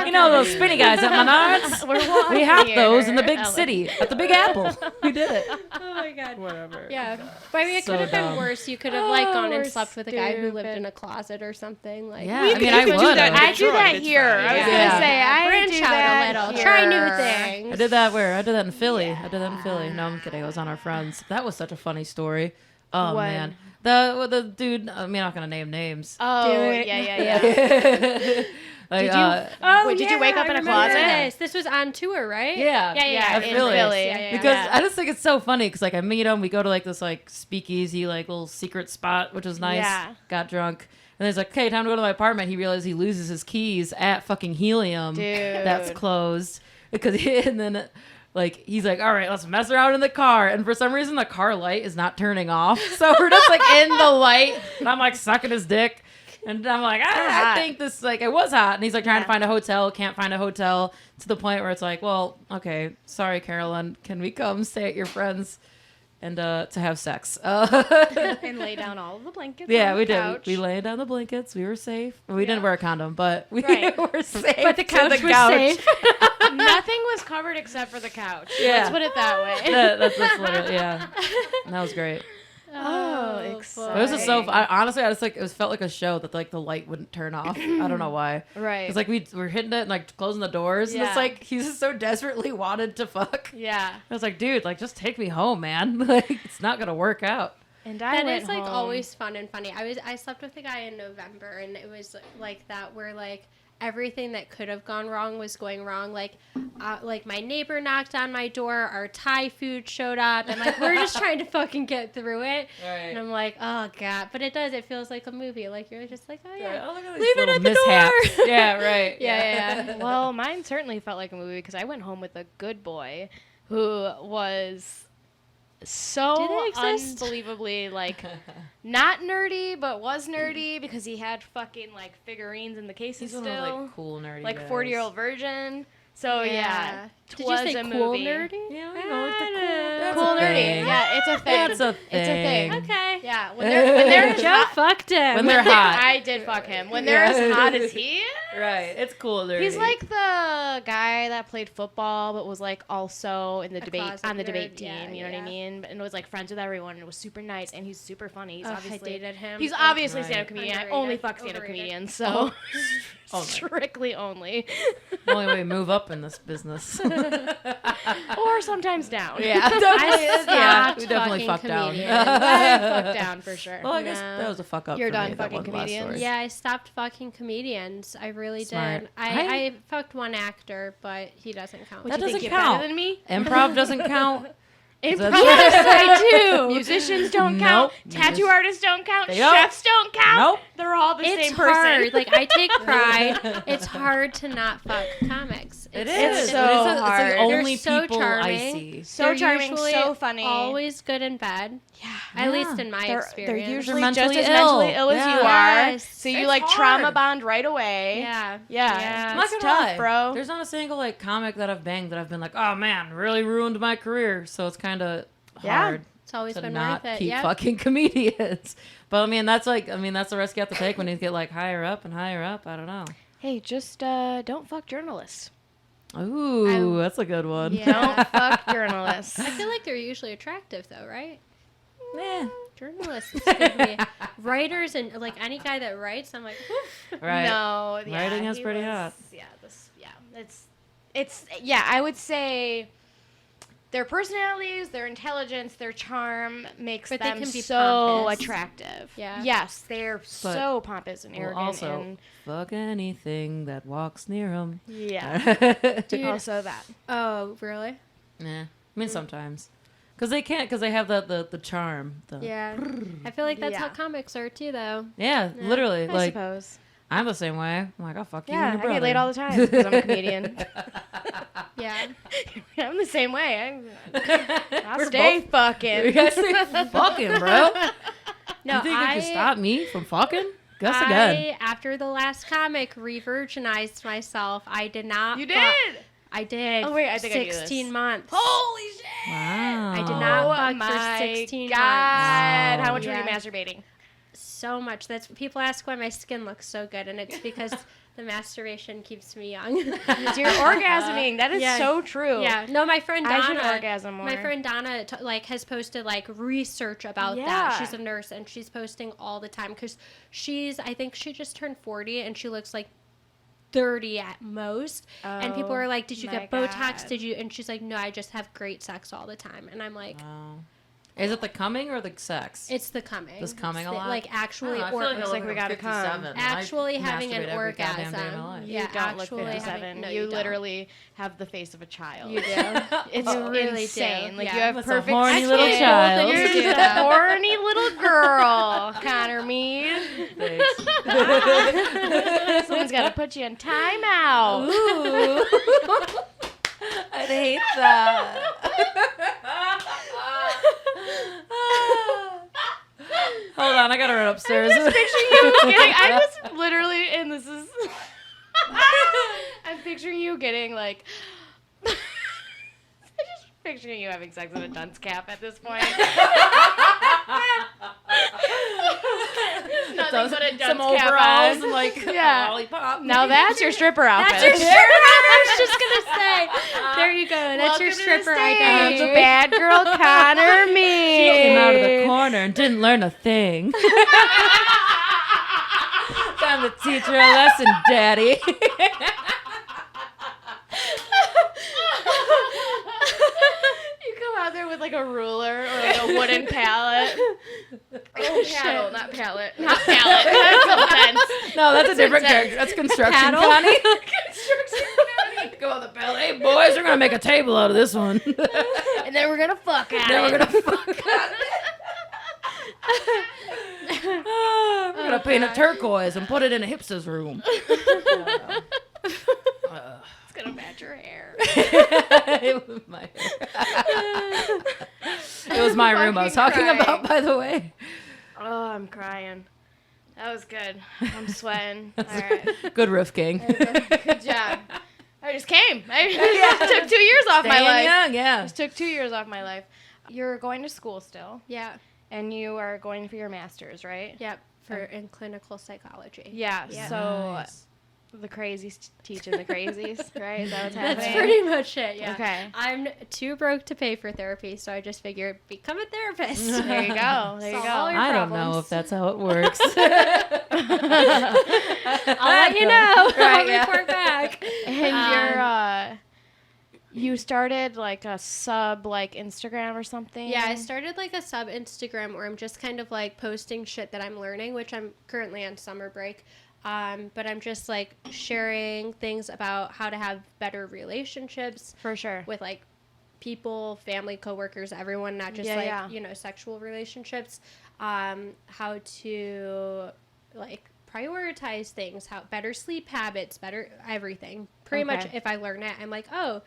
You know those spinny guys at Menards? We're walking We have here. those in the big Ellen. city at the Big Apple. We did it. Oh my god. Whatever. Yeah, but I mean, it So could have been dumb. worse. You could have like gone we're and slept with a guy who lived stupid. in a closet or something. Like, Yeah, We I could- mean, you I could do would. that I in do Detroit, that it's here. fine. I was Yeah. gonna say I branch do out that a little. here. Try new things. I did that where? I did that in Philly. I did that in Philly. No, I'm kidding. It was on our friends. That was such a funny story. Oh When? man, the dude. I mean, I'm not gonna name names. Oh, Do it. yeah. Like, Did you- Oh, Wait, did you wake up in a I remember closet? This was on tour, right? Yeah. Yeah. At in Philly. Philly. Yeah. Because Yeah. I just think it's so funny because like I meet him, we go to like this like speakeasy like little secret spot, which was nice. Yeah. Got drunk, and then he's like, "Okay, time to go to my apartment." He realizes he loses his keys at fucking Helium. Dude. That's closed because and then. Like, he's like, all right, let's mess around in the car. And for some reason, the car light is not turning off. So we're just, like, in the light. And I'm, like, sucking his dick. And I'm like, I think this, like, it was hot. And he's, like, trying to find a hotel. Can't find a hotel. To the point where it's like, well, okay, sorry, Carolyn. Can we come stay at your friend's and to have sex? And lay down all of the blankets. Yeah, on we the did. couch. We laid down the blankets. We were safe. We didn't wear a condom, but we Right. were safe. But the to couch was safe. Nothing was covered except for the couch. Yeah. Let's put it that way. That's literally, yeah. That was great. Oh, It was just so. Honestly, I just like it felt like a show that like the light wouldn't turn off. I don't know why. Right. It's like we're hitting it and like closing the doors, and Yeah. it's like he just so desperately wanted to fuck. Yeah. I was like, dude, like just take me home, man. Like it's not gonna work out. And I That went is like home. always fun and funny. I slept with a guy in November, and it was like that where like everything that could have gone wrong was going wrong. Like my neighbor knocked on my door, our Thai food showed up, and like we're just trying to fucking get through it. Right. And I'm like, oh god, but it does. It feels like a movie. Like you're just like, oh yeah, Oh, look at leave these it little at the mishaps. door. Yeah, right. Yeah. Well, mine certainly felt like a movie because I went home with a good boy who was Do so they exist? unbelievably like not nerdy but was nerdy because he had fucking like figurines in the cases He's one still, of those, like cool nerdy like guys. 40-year-old virgin. So yeah, Did you was say a cool movie. nerdy? Yeah, you know, like the That's Cool a nerdy. thing. Yeah, it's a thing. That's a It's a thing. thing. Okay. Yeah, when they're Joe hot, fucked him. When they're hot. I did fuck him. When they're as hot as he is. Right. It's cool nerdy. He's like the guy that played football, but was like also in the A debate closet on the debate nerd, team. yeah, You know what I yeah. mean? And was like friends with everyone. And was super nice, and he's super funny. He's Ugh, I obviously dated him. He's Oh, obviously a Right. stand-up comedian. I Underrated. only fuck stand-up Overrated. comedians, so Only. strictly only, Only way we move up in this business. or sometimes down. Yeah, I definitely. stopped we definitely fucking fucked down. comedians. I fuck down for sure. Well, I guess No. that was a fuck up. You're for done me, that fucking one last comedians? story. Yeah, I stopped fucking comedians. I really Smart. did. I- I fucked one actor, but he doesn't count. What, That you think doesn't you're count. better than me? Improv doesn't count. Improv, That's- yes, I do. Musicians don't count. Nope. Tattoo artists don't count. They don't. Chefs don't count. Nope. They're all the It's same person. hard. Like I take pride. It's hard to not fuck comics. It It's is. so But it's hard. the They're only so people I charming. see. So They're charming, usually so funny. Always good in bed. Yeah. At least in my They're experience. usually They're just mentally as mentally ill. ill as you Yeah. are. Yes. So you It's like hard. trauma bond right away. Yeah. Yeah. I'm not It's gonna tough, lie, bro. There's not a single like comic that I've banged that I've been like, oh man, really ruined my career. So it's kind of Yeah. hard It's always to been not worth it. keep Yeah. fucking comedians. But I mean, that's the risk you have to take when you get like higher up and higher up. I don't know. Hey, just don't fuck journalists. Ooh, that's a good one. Yeah. Don't fuck journalists. I feel like they're usually attractive though, right? Eh, Journalists could be writers and like any guy that writes. I'm like, whew. right. No, yeah, Writing is he pretty was- hot. Yeah, it's yeah. I would say their personalities, their intelligence, their charm makes But they them can be so pompous. attractive. Yeah. Yes, they're so pompous and Well, arrogant. also, and fuck anything that walks near them. yeah, Dude. also that. Oh, really? Yeah, I mean sometimes, because they can't, because they have the charm. Yeah. I feel like that's how Yeah. comics are too, though. Yeah, literally. I like suppose. I'm the same way. I'm like, I'll fuck you Yeah, and I your brother. get laid all the time because I'm a comedian. Yeah. I'm the same way. I'll We're stay both- fucking. You guys say fucking, bro. No, you think you can stop me from fucking? Guess again. After the last comic, re-virginized myself. I did not. You did. I did. Oh, wait, I think I knew this. 16 months. Holy shit! Wow. I did not Oh fuck my for 16 God. months. How much were you Yeah. masturbating? So much. That's people ask why my skin looks so good, and it's because the masturbation keeps me young. It's your orgasming. That is Yeah. so true. Yeah. No, my friend I should Donna. orgasm more. My friend Donna has posted like research about Yeah. that. She's a nurse and she's posting all the time because I think she just turned 40 and she looks like 30 at most. And people Oh are like, "Did you my get Botox? God. Did you?" And she's like, "No, I just have great sex all the time." And I'm like, Wow. Is it the coming or the sex? "It's the coming. This coming It's a the- lot? Like actually, I feel like looks like we gotta come. actually having an masturbate every goddamn day of my orgasm. life. You Yeah, don't look actually 57. having- no, you you don't. literally have the face of a child. You do. It's You really do. insane. Like Yeah. you have That's a perfect horny skin. little child. You're You just do. a horny little girl, Connor Meade. Thanks. Someone's got to put you in timeout. Ooh. I'd hate that. Hold on, I gotta run upstairs. Picture you getting. I was literally, and this is. I'm picturing you getting like. I'm just picturing you having sex in a dunce cap at this point. Nothing but a dunce Some cap overalls on. and like Yeah. a lollipop. Now that's your stripper outfit. That's your stripper. I was just gonna say. There you go. That's Welcome your to the stripper stage, identity. bad girl Connor Meade. She came out of the corner and didn't learn a thing. Time to teach her a lesson, Daddy. You come out there with like a ruler or like a wooden pallet. Oh, paddle, not pallet. Not pallet. That's offense. No, that's a different character. That's construction, Paddle? Connie. Construction Connie. Go on the pallet. Hey, boys, we're gonna make a table out of this one. And then we're gonna fuck at Then it. we're gonna fuck at it. We're gonna paint it turquoise and put it in a hipster's room. It's gonna match your hair. It was my hair. It was my room I was talking Fucking about, by the way. Oh, I'm crying. That was good. I'm sweating. All right. Good riff, King. Good job. I just came. I took 2 years off my Staying life. young, yeah. Just took 2 years off my life. You're going to school still, Yeah. and you are going for your master's, right? Yep. In clinical psychology. Yeah. Yeah. So Nice. the crazies teaching the crazies, right? Is that what's happening? That's pretty much it. Yeah. Okay. I'm too broke to pay for therapy, so I just figured become a therapist. There you go. There you Solve go. all your I don't know problems. if that's how it works. I'll let you know. Right, I'll yeah. report back. And you started like a sub like Instagram or something. Yeah, I started like a sub Instagram where I'm just kind of like posting shit that I'm learning, which I'm currently on summer break. But I'm just like sharing things about how to have better relationships for sure. with like people, family, coworkers, everyone, not just sexual relationships. How to like prioritize things, how better sleep habits, better everything. Pretty much if I learn it, I'm like, oh,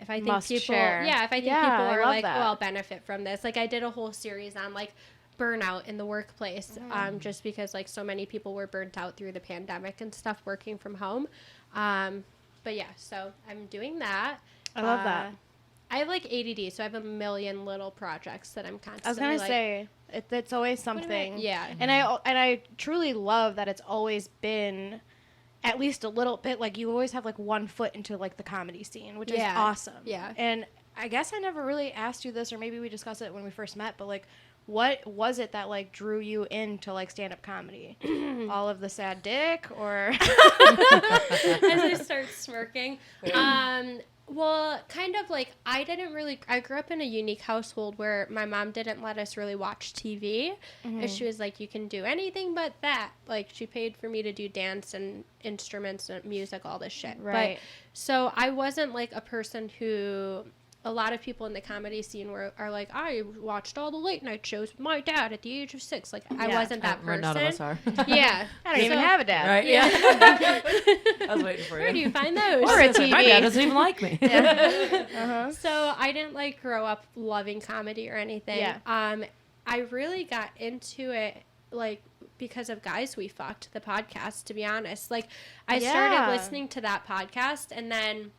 if I think Must people share. if I think Yeah, people I are love like, that. well, benefit from this. Like I did a whole series on like burnout in the workplace, just because like so many people were burnt out through the pandemic and stuff working from home. But yeah, so I'm doing that. I love that. I have like ADD, so I have a million little projects that I'm constantly I was gonna like, say it's always what am I- something. Yeah. And I truly love that it's always been at least a little bit like you always have like one foot into like the comedy scene, which is Yeah. awesome. Yeah. And I guess I never really asked you this, or maybe we discussed it when we first met, but like what was it that like drew you into like stand-up comedy? All of the sad dick or As I start smirking. Well, kind of like I grew up in a unique household where my mom didn't let us really watch TV. And she was like, you can do anything but that. Like, she paid for me to do dance and instruments and music, all this shit. Right. But, so I wasn't like a person who, a lot of people in the comedy scene are like, I watched all the late night shows with my dad at the age of 6. Like, I wasn't that person. None of us are. Yeah. I don't even have a dad. Right? Yeah. I was waiting for you. Where do you find those? Or a TV. My dad doesn't even like me. So I didn't like grow up loving comedy or anything. Yeah. I really got into it like because of Guys We Fucked, the podcast, to be honest. Like, I started listening to that podcast, and then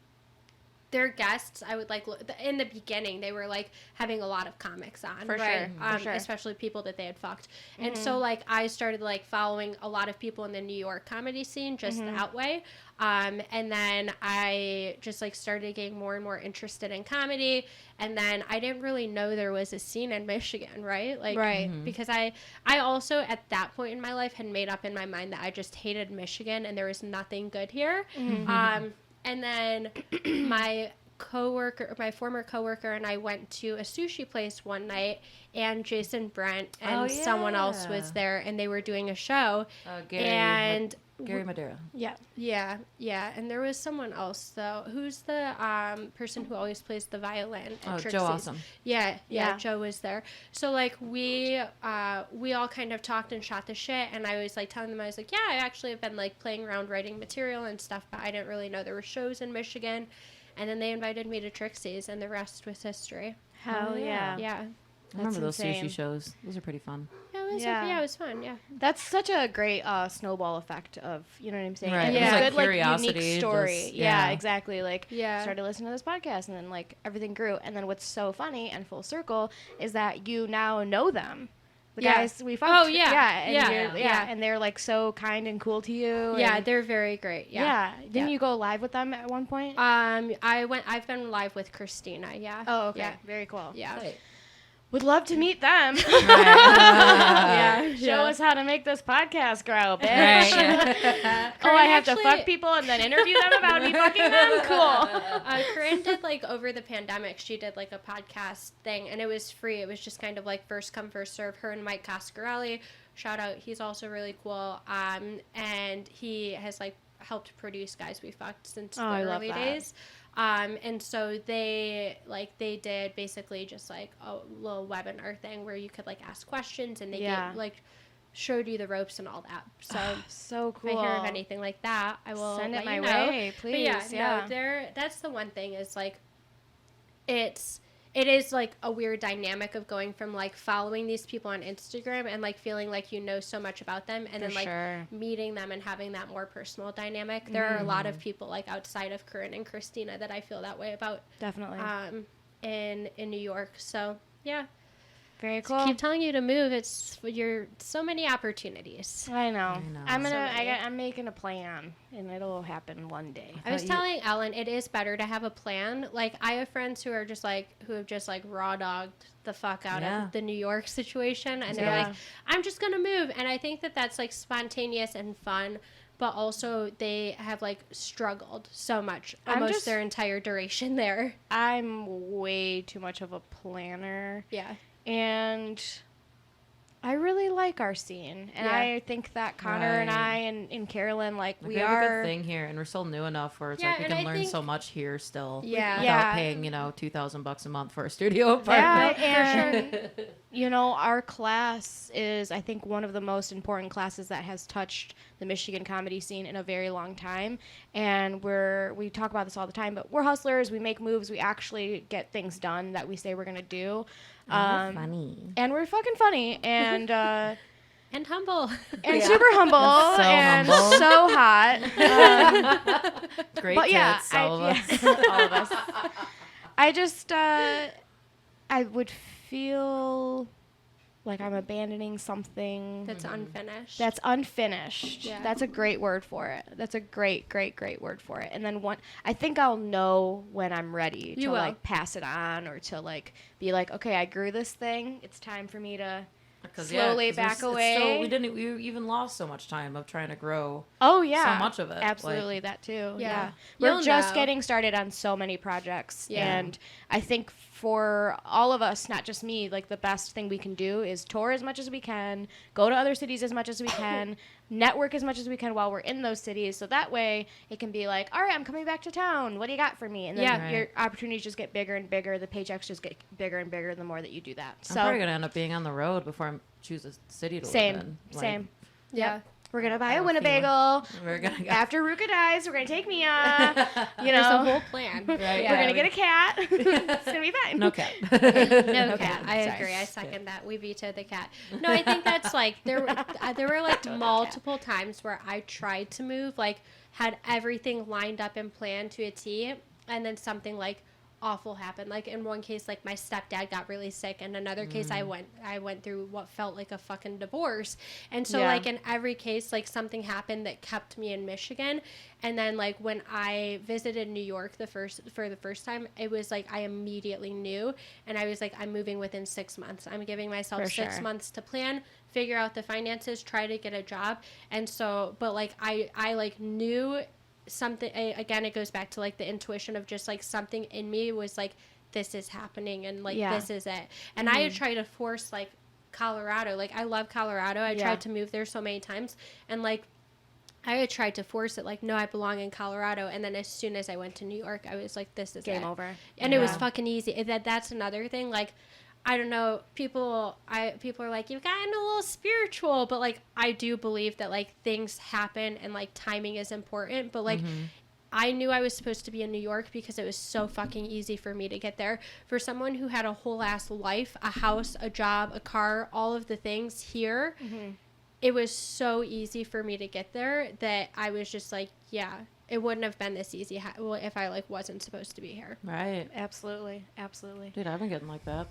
their guests, I would like in the beginning, they were like having a lot of comics on, For right? sure. Especially people that they had fucked. And so like I started like following a lot of people in the New York comedy scene just that way. And then I just like started getting more and more interested in comedy. And then I didn't really know there was a scene in Michigan, right? Like, because I also at that point in my life had made up in my mind that I just hated Michigan and there was nothing good here. And then my former coworker and I went to a sushi place one night, and Jason Brent and someone else was there, and they were doing a show. Gary Medranda. Yeah. And there was someone else, though. Who's the person who always plays the violin at Trixie's? Joe Awesome. Yeah, Joe was there. So, like, we all kind of talked and shot the shit, and I was, like, telling them, I was like, yeah, I actually have been, like, playing around writing material and stuff, but I didn't really know there were shows in Michigan. And then they invited me to Trixie's, and the rest was history. Hell yeah. Yeah. I remember those insane. sushi shows. Those are pretty fun. It was fun, yeah. That's such a great snowball effect of, you know what I'm saying? Right. And Yeah. it's Like good, like, curiosity, unique story. just- yeah, yeah. exactly. Like, Yeah. started listening to this podcast, and then, like, everything grew. And then what's so funny and full circle is that you now know them. The guys we fucked. Oh, yeah. Yeah. And they're, like, so kind and cool to you. Yeah, and, they're very great. Yeah. Didn't you go live with them at one point? I've been live with Christina, yeah. Oh, okay. Yeah. Very cool. Yeah. Would love to meet them. Yeah. Show us how to make this podcast grow, bitch. Right. Oh, I have to actually- fuck people and then interview them about me fucking them? Cool. Corinne did, like, over the pandemic, she did, like, a podcast thing, and it was free. It was just kind of, like, first come, first serve. Her and Mike Coscarelli, shout out, he's also really cool. And he has, like, helped produce Guys We Fucked since the I love early that. days. And so they did basically just, like, a little webinar thing where you could, like, ask questions, and they Yeah. gave, like, showed you the ropes and all that. So So cool. if I hear of anything like that, I will Send let it my you know. way, please. But yeah, no, that's the one thing is, like, it is, like, a weird dynamic of going from, like, following these people on Instagram and, like, feeling like you know so much about them, and For then, like, sure. meeting them and having that more personal dynamic. There are a lot of people, like, outside of Corinne and Christina that I feel that way about Definitely. in New York. So, yeah. Very cool. Keep telling you to move. You're so many opportunities. I know. I'm So many. I'm making a plan, and it'll happen one day. I was telling Ellen, it is better to have a plan. Like, I have friends who have just raw dogged the fuck out of the New York situation, and they're like, I'm just gonna move. And I think that that's, like, spontaneous and fun, but also they have, like, struggled so much almost their entire duration there. I'm way too much of a planner. Yeah. And I really like our scene. And Yeah. I think that Connor and Right. I and Carolyn, like we have a are. good thing here, and we're still new enough where it's Yeah, like we and can I learn think- so much here still. Yeah. Without Yeah. paying, $2,000 a month for a studio Yeah, apartment. and our class is, I think, one of the most important classes that has touched the Michigan comedy scene in a very long time. And we talk about this all the time, but we're hustlers. We make moves. We actually get things done that we say we're gonna do. Funny. And we're fucking funny and And humble. and super humble So and humble. so hot. Great But yeah, tits, all of us. all of us. I just, I would feel like I'm abandoning something That's unfinished. that's unfinished. Yeah. That's a great word for it. That's a great word for it. And then I think I'll know when I'm ready to You will. like pass it on or to like be like, okay, I grew this thing. It's time for me to slowly back away. We even lost so much time of trying to grow. Oh yeah, so much of it. Absolutely, that too. Yeah. We're You'll just know. getting started on so many projects, Yeah. and I think for all of us, not just me, like the best thing we can do is tour as much as we can, go to other cities as much as we can, network as much as we can while we're in those cities, so that way it can be like, all right, I'm coming back to town. What do you got for me? And then Yeah. your opportunities just get bigger and bigger. The paychecks just get bigger and bigger the more that you do that. I'm So probably gonna end up being on the road before I choose a city to live same, in. Like, same. Yeah. We're gonna buy I a have a Winnebago. We're gonna go. After Ruka dies, we're gonna take Mia. You There's a know, whole plan. Right, we're yeah, gonna get a cat. It's gonna be fine. No cat. No Okay, cat. I sorry. agree. I second that. We vetoed the cat. No, I think that's like there were like multiple times where I tried to move, like had everything lined up and planned to a T, and then something like awful happened. Like in one case, like my stepdad got really sick, and another case I went through what felt like a fucking divorce. And so like in every case, like something happened that kept me in Michigan. And then like when I visited New York for the first time, it was like I immediately knew, and I was like, I'm moving within 6 months. I'm giving myself For 6 sure. months to plan, figure out the finances, try to get a job. And so, but like I like knew something. Again, it goes back to like the intuition of just like something in me was like, this is happening, and like this is it. And I had tried to force like Colorado. Like I love Colorado. I tried to move there so many times, and like I had tried to force it, like, no, I belong in Colorado. And then as soon as I went to New York, I was like, this is Game it. over. And it was fucking easy. That's another thing. Like, I don't know, people are like, you've gotten a little spiritual, but like, I do believe that like things happen and like timing is important. But like, I knew I was supposed to be in New York because it was so fucking easy for me to get there. For someone who had a whole ass life, a house, a job, a car, all of the things here, it was so easy for me to get there that I was just like, yeah, it wouldn't have been this easy if I like wasn't supposed to be here. Right. Absolutely. Absolutely. Dude, I've been getting like that.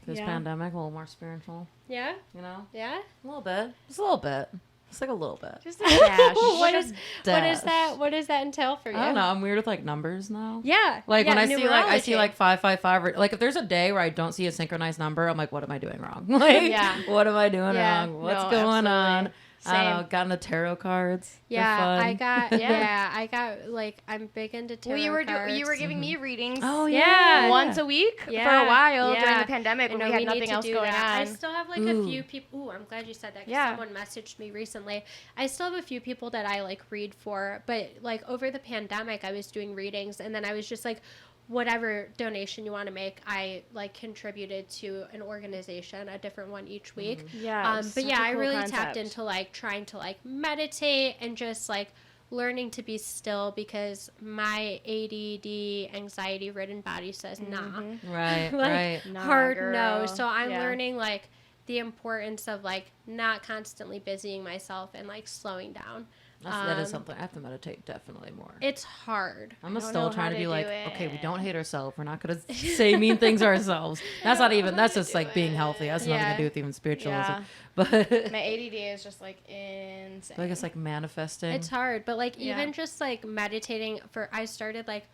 This pandemic, a little more spiritual. Yeah? You know? Yeah? A little bit. Just a little bit. It's like a little bit. Just a dash. What Dash. does that entail for you? I don't know. I'm weird with like numbers now. Yeah. Like yeah, when I see like numerology. 555, or like if there's a day where I don't see a synchronized number, I'm like, what am I doing wrong? Like, what am I doing wrong? What's going on? I don't know. Gotten the tarot cards. They're fun. I got like, I'm big into tarot cards. You were giving me readings. Oh yeah. Once a week for a while during the pandemic when we had nothing else going on. I still have like a few people. Ooh, I'm glad you said that because someone messaged me recently. I still have a few people that I like read for, but like over the pandemic, I was doing readings, and then I was just like, whatever donation you want to make, I like contributed to an organization, a different one each week. But yeah, I really tapped into like trying to like meditate and just like learning to be still because my ADD, anxiety ridden body says nah. Right, like, right. Nah, hard girl. no. So I'm learning like the importance of like not constantly busying myself and like slowing down. That is something I have to meditate definitely more. It's hard. I'm still know trying how to be to like, do it. okay, we don't hate ourselves. We're not going to say mean things to ourselves. That's not even, that's just like being healthy. That's nothing to do with even spiritualism. Yeah. But My ADD is just like insane. I guess like manifesting. It's hard, but like even just like meditating I started like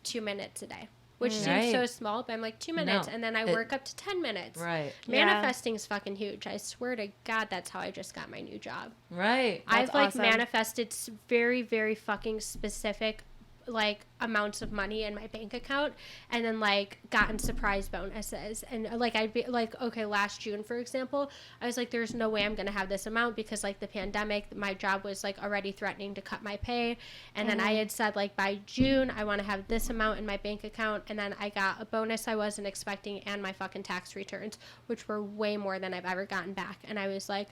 2 minutes a day, which seems so small, but I'm like 2 minutes, and then I work up to 10 minutes. Right. Manifesting is fucking huge. I swear to God, that's how I just got my new job. Right. I've like awesome. manifested very, very fucking specific like amounts of money in my bank account, and then like gotten surprise bonuses, and like I'd be like, okay, last June for example, I was like, there's no way I'm gonna have this amount because like the pandemic, my job was like already threatening to cut my pay, and then I had said like by June I want to have this amount in my bank account, and then I got a bonus I wasn't expecting and my fucking tax returns, which were way more than I've ever gotten back, and I was like,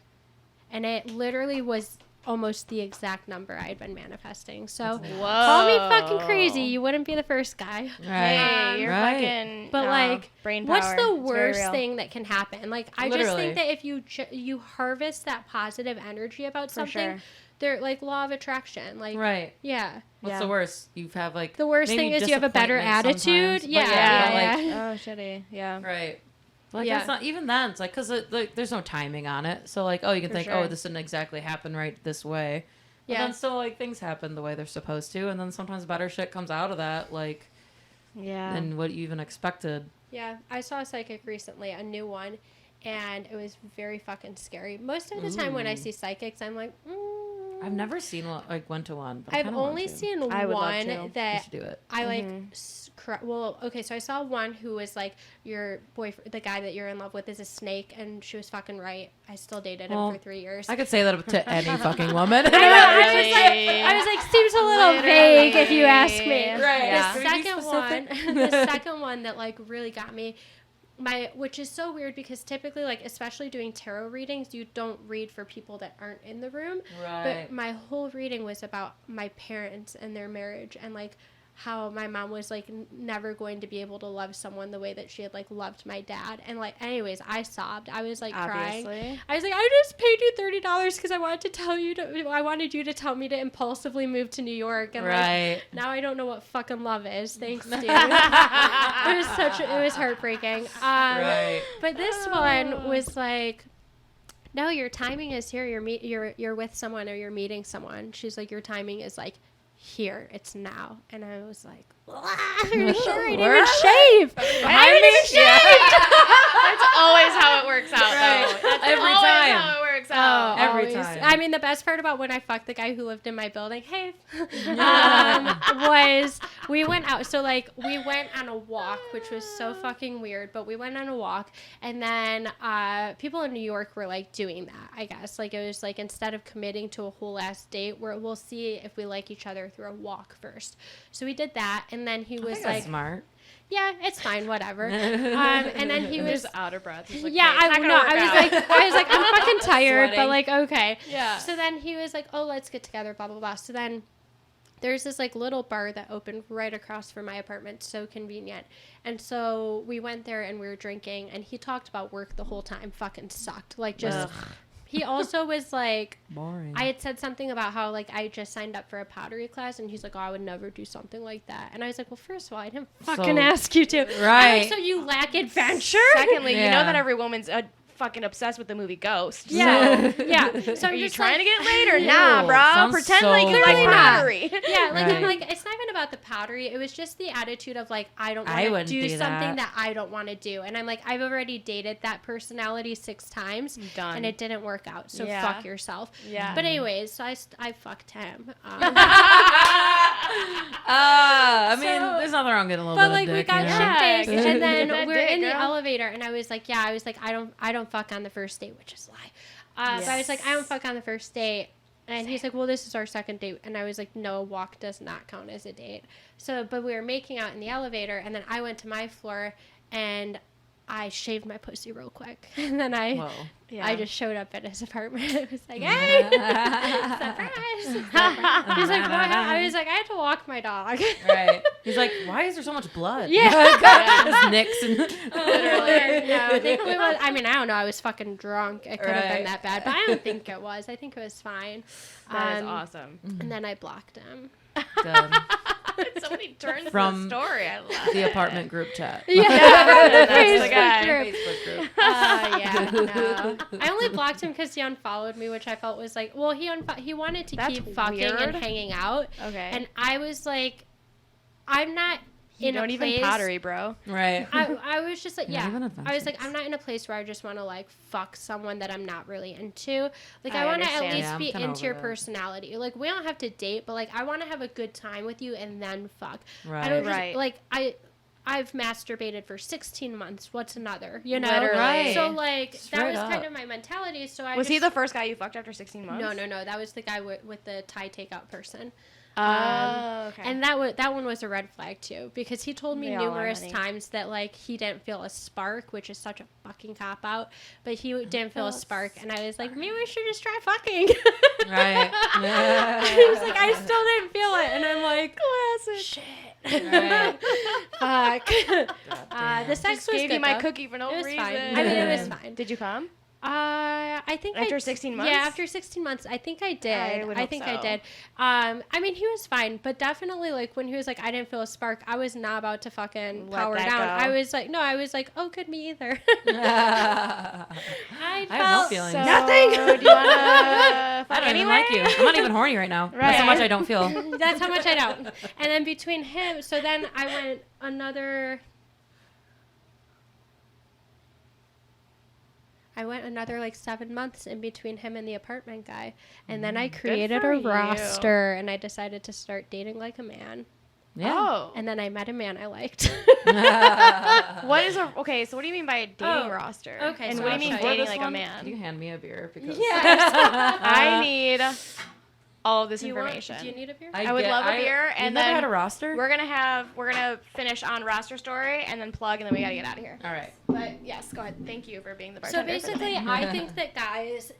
and it literally was almost the exact number I had been manifesting. So call me fucking crazy. You wouldn't be the first guy. Right. Hey, you're fucking. But like, brain power. what's the It's very worst real. thing that can happen? Like, I just Literally. think that if you harvest that positive energy about something, sure. they're like law of attraction. Like, Right. yeah. What's the worst? You have like The worst maybe thing is you have a better disappointment attitude. sometimes, but Yeah. like, Oh, shitty. Yeah. right. Like Yeah. that's not even then. It's like because like there's no timing on it. So like you can think sure. oh this didn't exactly happen right this way. But Yeah. then still like things happen the way they're supposed to, and then sometimes better shit comes out of that like Yeah. than what you even expected. Yeah, I saw a psychic recently, a new one, and it was very fucking scary. Most of the time when I see psychics, I'm like, I've never seen one, like went to one. But I've only seen I would love one to. that You should do it. I like. Well, okay, so I saw one who was like, your boyfriend, the guy that you're in love with, is a snake, and she was fucking right. I still dated him for 3 years. I could say that to any fucking woman. I was like, seems a little vague if you ask me. Right. Yeah. The second one that like really got me, which is so weird because typically, like, especially doing tarot readings, you don't read for people that aren't in the room. Right. But my whole reading was about my parents and their marriage, and like how my mom was like never going to be able to love someone the way that she had like loved my dad. And like, anyways, I sobbed. I was like crying. I was like, I just paid you $30 because I wanted you to tell me to impulsively move to New York. And like, now I don't know what fucking love is. Thanks, dude. It was heartbreaking. But this one was like, no, your timing is here. You're with someone or you're meeting someone. She's like, your timing is like here. It's now. And I was like, I didn't even shave. I didn't shave. That's always how it works out, though. That's Every always time. how it works out. Every time. I mean, the best part about when I fucked the guy who lived in my building, was we went out. So, like, we went on a walk, which was so fucking weird. But we went on a walk, and then people in New York were, like, doing that, I guess. Like, it was, like, instead of committing to a whole ass date, we'll see if we like each other through a walk first. So we did that, and then he was like, smart. yeah, it's fine, whatever. And then he was just out of breath. He's like, yeah, I was like, I'm fucking tired, Sweating. but like, okay. Yeah. So then he was like, oh, let's get together, blah, blah, blah. So then there's this like little bar that opened right across from my apartment. So convenient. And so we went there and we were drinking, and he talked about work the whole time. Fucking sucked. Like, just... He also was like, boring. I had said something about how like I just signed up for a pottery class, and he's like, oh, I would never do something like that. And I was like, well, first of all, I didn't fucking ask you to. Right. I'm like, so you lack adventure? Secondly, you know that every woman's fucking obsessed with the movie Ghost. Yeah. So. Yeah. So Are I'm you just trying like, to get laid or nah, bro? Sounds Pretend so like you like boring. pottery. yeah, like, Right. I'm like, it's not even about the pottery. It was just the attitude of like, I don't want to wouldn't do do something that. that I don't want to do. And I'm like, I've already dated that personality 6 times. Done. And it didn't work out. So Yeah. fuck yourself. Yeah. But anyways, so I fucked him. I mean, So- there's nothing wrong getting a little But bit like of we dick, got you know? shit faced, and then That we're dick, in the girl. elevator, and I was like, I don't fuck on the first date, which is a lie. But I was like, I don't fuck on the first date. And he's like, well, this is our second date. And I was like, no, a walk does not count as a date. So, but we were making out in the elevator, and then I went to my floor, and I shaved my pussy real quick. And then Whoa. I just showed up at his apartment. It was like, hey, surprise. He's like, what? I was like, I had to walk my dog. Right. He's like, why is there so much blood? Yeah. Just nicks and Literally. No, thankfully, I mean, I don't know. I was fucking drunk. It could have been Right. that bad, but I don't think it was. I think it was fine. That is awesome. And then I blocked him. good. Somebody turns From the story. I love The it. apartment group chat. Yeah, That's the Facebook guy. group. Facebook group. Yeah, no. I only blocked him because he unfollowed me, which I felt was like, well, he wanted to That's keep fucking weird. and hanging out. Okay. And I was like, I'm not you in don't a even place. pottery, bro. Right. I was just like, Not even I was like, adventures. I'm not in a place where I just want to like fuck someone that I'm not really into. Like, I I want to at understand. least Yeah, I'm be kinda into your over that. personality. Like, we don't have to date, but like, I want to have a good time with you and then fuck. Right. I don't just, Right. like, I've masturbated for 16 months. What's another? You know? Literally. Right. So like, that Straight was kind up. of my mentality. So I Was he just- the first guy you fucked after 16 months? No. That was the guy with the Thai takeout person. Oh, okay. And that one was a red flag too, because he told me They all are, numerous honey. times that like he didn't feel a spark, which is such a fucking cop out. But he didn't feel a spark, and I was like, maybe we should just try fucking. Right. Yeah. He was like, I still didn't feel it, and I'm like, classic. shit. Right. Fuck. The sex Just was gave good, you my though. cookie for no It was reason. fine. I mean, it was fine. Did you come? I think After 16 months? Yeah, after 16 months, I think I did. I would hope think so. I did. I mean, he was fine, but definitely like when he was like, I didn't feel a spark, I was not about to fucking Let power that down. go. I was like, oh, good, me either. I I have no felt feelings. So, do you want to I fuck don't even anyway? like you. I'm not even horny right now. That's Right. how much I don't feel. That's how much I don't. And then between him, so then I went another. I went another like 7 months in between him and the apartment guy. And then I created for a you. roster and I decided to start dating like a man. Yeah. Oh. And then I met a man I liked. What is a okay? So what do you mean by a dating roster? okay, And so what do I'll you mean show you dating this like a one, man? Can you hand me a beer because I need all of this do you information. do you need a beer? I would love a beer, You've and never then had a roster? we're gonna finish on roster story and then plug, and then we gotta get out of here. All right. But yes, go ahead. Thank you for being the So bartender. basically, I think that guys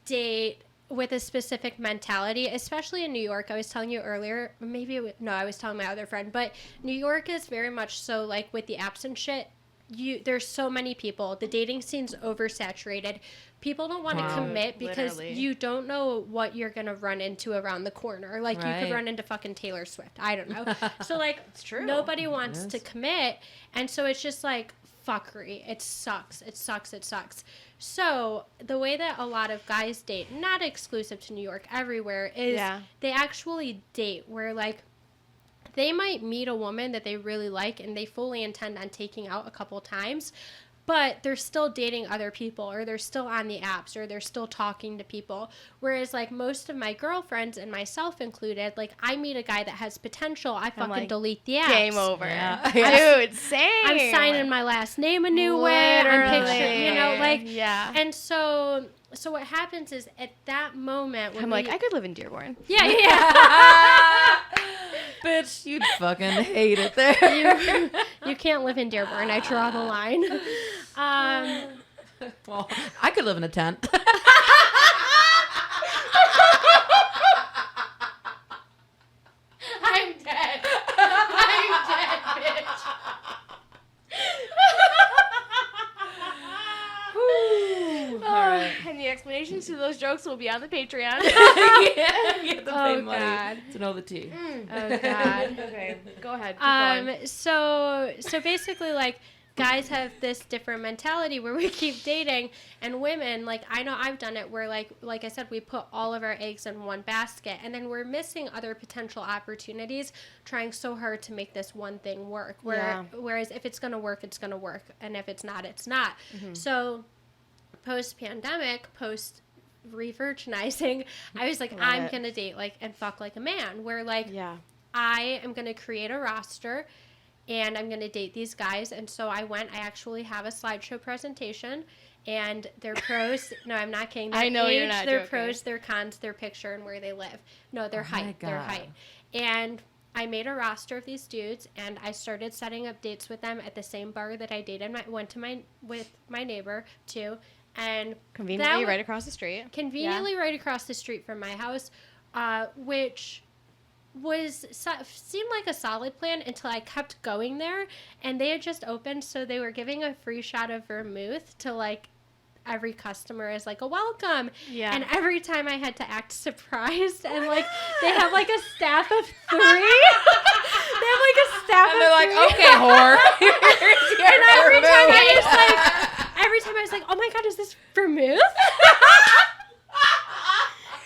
date with a specific mentality, especially in New York. I was telling you earlier, I was telling my other friend, but New York is very much so like with the apps and shit. There's so many people. The dating scene's oversaturated. People don't want to Wow. commit because Literally. you don't know what you're gonna run into around the corner. Like you Right. could run into fucking Taylor Swift. I don't know. So like, It's true. nobody wants It to is. commit, and so it's just like fuckery. It sucks. It sucks. It sucks. So the way that a lot of guys date, not exclusive to New York, everywhere, is they actually date where like they might meet a woman that they really like and they fully intend on taking out a couple times, but they're still dating other people, or they're still on the apps, or they're still talking to people. Whereas like most of my girlfriends, and myself included, like I meet a guy that has potential, I fucking like, delete the apps. game over. Yeah. Dude, same. I'm signing my last name a new way. I'm picturing, you know, like, yeah. and so what happens is at that moment when I'm like, I could live in Dearborn. yeah. Bitch, you'd fucking hate it there. You can't live in Dearborn. I draw the line. Well, I could live in a tent. I'm dead. I'm dead, bitch. All right. And the explanations to those jokes will be on the Patreon. Yeah, you have to pay Oh, money God. to know the tea. Oh God. Okay, go ahead. Keep going. So basically, like, guys have this different mentality where we keep dating, and women, like, I know I've done it where, like I said, we put all of our eggs in one basket, and then we're missing other potential opportunities, trying so hard to make this one thing work. Whereas if it's gonna work, it's gonna work, and if it's not, it's not. So, post-pandemic, re-virginizing, I was like, I'm gonna date like and fuck like a man, where like I am gonna create a roster and I'm gonna date these guys. And so I actually have a slideshow presentation, and their pros. No, I'm not kidding. Their I know age, you're not their joking. pros, their cons, their picture, and where they live. No, their my height. Their God. height. And I made a roster of these dudes, and I started setting up dates with them at the same bar that I dated. Went with my neighbor too. And Conveniently right across the street. right across the street from my house, which seemed like a solid plan until I kept going there, and they had just opened, so they were giving a free shot of vermouth to like every customer as like a welcome. Yeah. And every time I had to act surprised, and like they have like a staff of 3. They have like a staff And of they're like, 3. okay, whore. Here's your And every time vermouth. I was like, oh my God, is this vermouth?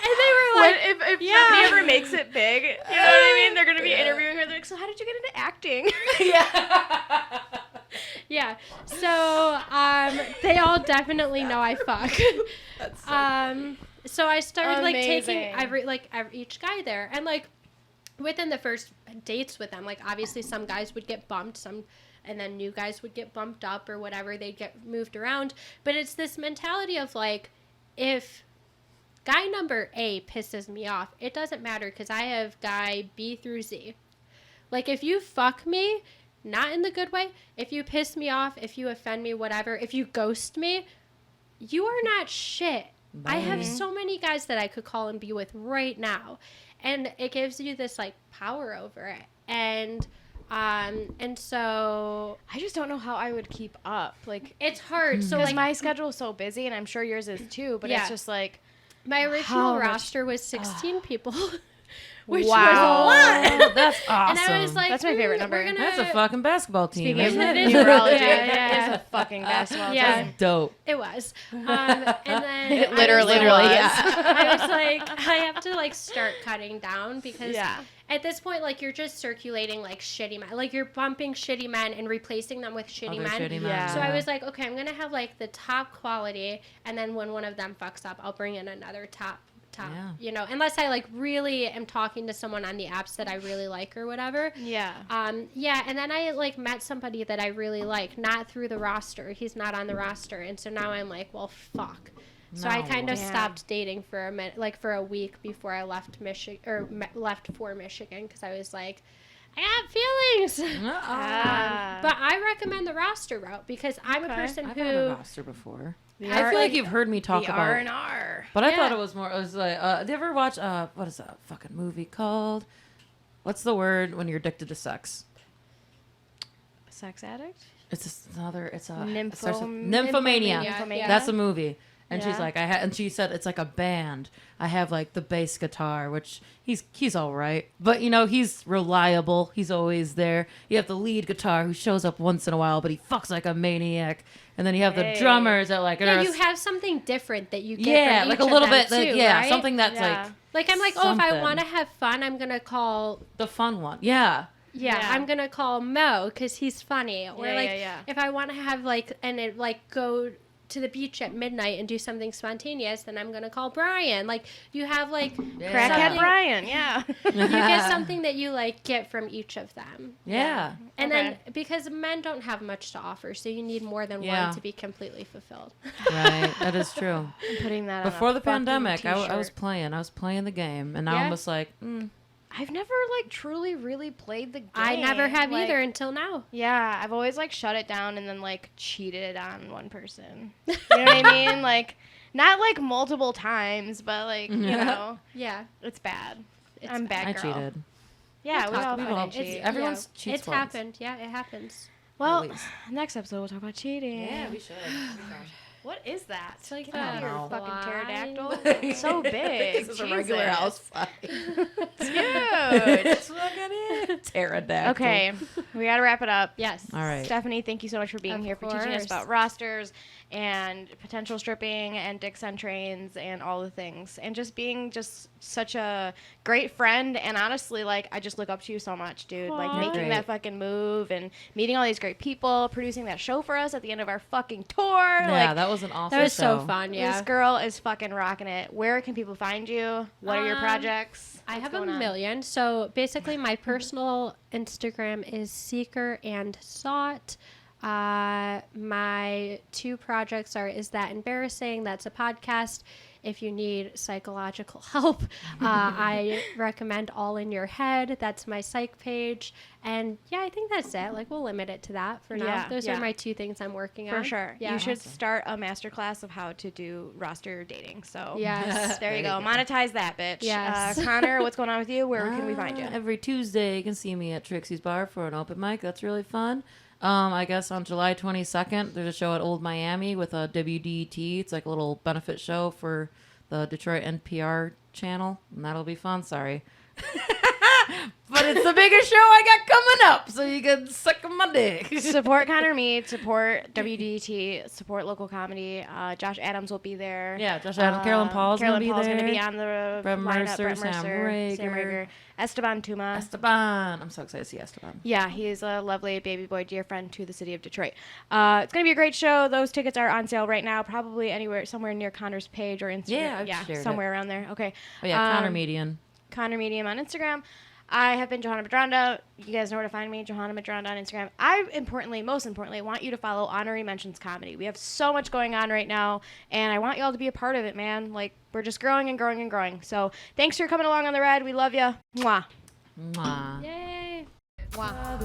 And they were like, If somebody ever makes it big, you know what I mean? They're going to be interviewing her. They're like, so how did you get into acting? Yeah. yeah. So, they all definitely know I fuck. That's so So I started like taking Amazing. each guy there, and like within the first dates with them, like obviously some guys would get bumped, and then new guys would get bumped up or whatever, they'd get moved around. But it's this mentality of like, if guy number A pisses me off, it doesn't matter because I have guy B through Z. Like if you fuck me, not in the good way, if you piss me off, if you offend me, whatever, if you ghost me, you are not shit. I have so many guys that I could call and be with right now. And it gives you this like power over it. And so I just don't know how I would keep up. Like, it's hard. So because like my schedule is so busy, and I'm sure yours is too, but Yeah. it's just like, my how original much- roster was 16 people. which Wow. was a lot. Oh, that's awesome. And I was like, That's my favorite number. We're gonna, That's a fucking basketball team, Speaking isn't of it? numerology, Yeah, that yeah. is a fucking basketball Yeah. team. Dope. It was. And then It I literally was was. I was like, I have to like start cutting down because Yeah. at this point, like you're just circulating like shitty men. Like you're bumping shitty men and replacing them with shitty Other men. shitty men, Yeah. So I was like, okay, I'm gonna have like the top quality, and then when one of them fucks up, I'll bring in another top, Yeah. you know, unless I like really am talking to someone on the apps that I really like or whatever. Yeah. Yeah, and then I like met somebody that I really like, not through the roster. He's not on the roster, and so now I'm like, well, fuck. So I No. kind of Damn. stopped dating for a minute, like for a week before I left Michigan or left for Michigan because I was like, I got feelings. Ah. But I recommend the roster route because I'm a Okay. person I've who had a roster before. The I R- feel like you've heard me talk the about R&R. But I Yeah. thought it was more. It was like, do you ever watch? What is that fucking movie called? What's the word when you're addicted to sex? Sex addict? It's another. It's a Nympho- it starts with- Nymphomania. Nymphomania. Yeah. That's a movie. And she's Yeah. like, and she said it's like a band. I have like the bass guitar, which he's all right, but you know he's reliable. He's always there. You have the lead guitar who shows up once in a while, but he fucks like a maniac. And then you have Hey. the drummers that like Yeah, are you have something different that you get yeah, from like each a of little them bit, like, too, yeah, right? something that's Yeah. Like I'm like, oh, if I something. want to have fun, I'm gonna call. the fun one. Yeah. Yeah, Yeah. I'm gonna call Mo because he's funny. Or Yeah, like, yeah. if I want to have like go to the beach at midnight and do something spontaneous, then I'm gonna call Brian. Like you have like Crackhead something- Brian, yeah. you get something that you like get from each of them. Yeah. And Okay. then because men don't have much to offer, so you need more than Yeah. one to be completely fulfilled. Right. That is true. I'm putting that Before on a the fucking pandemic, I was t-shirt. playing. I was playing the game, and now Yeah? I'm just like, I've never like truly really played the game. I never have Like, either until now. Yeah, I've always like shut it down and then like cheated on one person. You know what I mean? Like not like multiple times, but like, you know, Yeah, it's bad. it's I'm bad. bad I girl. cheated. Yeah, we We'll all talk we fucking all cheat. cheat. Everyone's cheats It's once. happened. Yeah, it happens. Well, At least. next episode we'll talk about cheating. should. What is that? It's like Get out of here, a fucking fly. pterodactyl. It's so big. This is a regular Jesus. house fly. Dude. It's fucking it. Pterodactyl. Okay, we gotta wrap it up. Yes. All right. Stephanie, thank you so much for being Of here, for teaching us course. about rosters and potential stripping and dicks on trains and all the things. And just being just such a great friend. And honestly, like, I just look up to you so much, dude. Like, Aw. making Great. that fucking move and meeting all these great people, producing that show for us at the end of our fucking tour. Yeah, like, that was an awesome That was show. so fun. Yeah. this girl is fucking rocking it. Where can people find you? What are your Um, projects? I What's have a going on? million. So basically, my personal Instagram is Seeker and Sought. My two projects are Is That Embarrassing? That's a podcast. If you need psychological help, I recommend All in Your Head. That's my psych page. And yeah, I think that's it. Like, we'll limit it to that for now. Yeah, Those yeah. are my two things I'm working For on. sure. Yeah. You should start a masterclass of how to do roster dating. So Yes. there you go. Monetize that, bitch. Yes. Connor, what's going on with you? Where can we find you? Every Tuesday, you can see me at Trixie's Bar for an open mic. That's really fun. I guess on July 22nd, there's a show at Old Miami with a WDT. It's like a little benefit show for the Detroit NPR channel, and that'll be fun. Sorry. But it's the biggest show I got coming up, so you can suck my dick. Support Connor Meade, support WDT, support local comedy. Josh Adams will be there. Yeah, Josh Adams, Carolyn Paul's Carolyn gonna be Paul's there. gonna be on the Brett lineup. Mercer, Brett Sam Mercer, Sam Rager. Rager, Esteban Tuma. Esteban. I'm so excited to see Esteban. Yeah, he's a lovely baby boy, dear friend to the city of Detroit. It's gonna be a great show. Those tickets are on sale right now, probably anywhere, somewhere near Connor's page or Instagram. Yeah, I've shared somewhere around there. Okay. Oh yeah, Connor Um, Median. Connor Medium on Instagram. I have been Johanna Medranda. You guys know where to find me, Johanna Medranda on Instagram. Most importantly, want you to follow Honorary Mentions Comedy. We have so much going on right now, and I want y'all to be a part of it, man. Like, we're just growing and growing and growing. So thanks for coming along on the ride. We love you. Mwah. Mwah. Yay. Wow.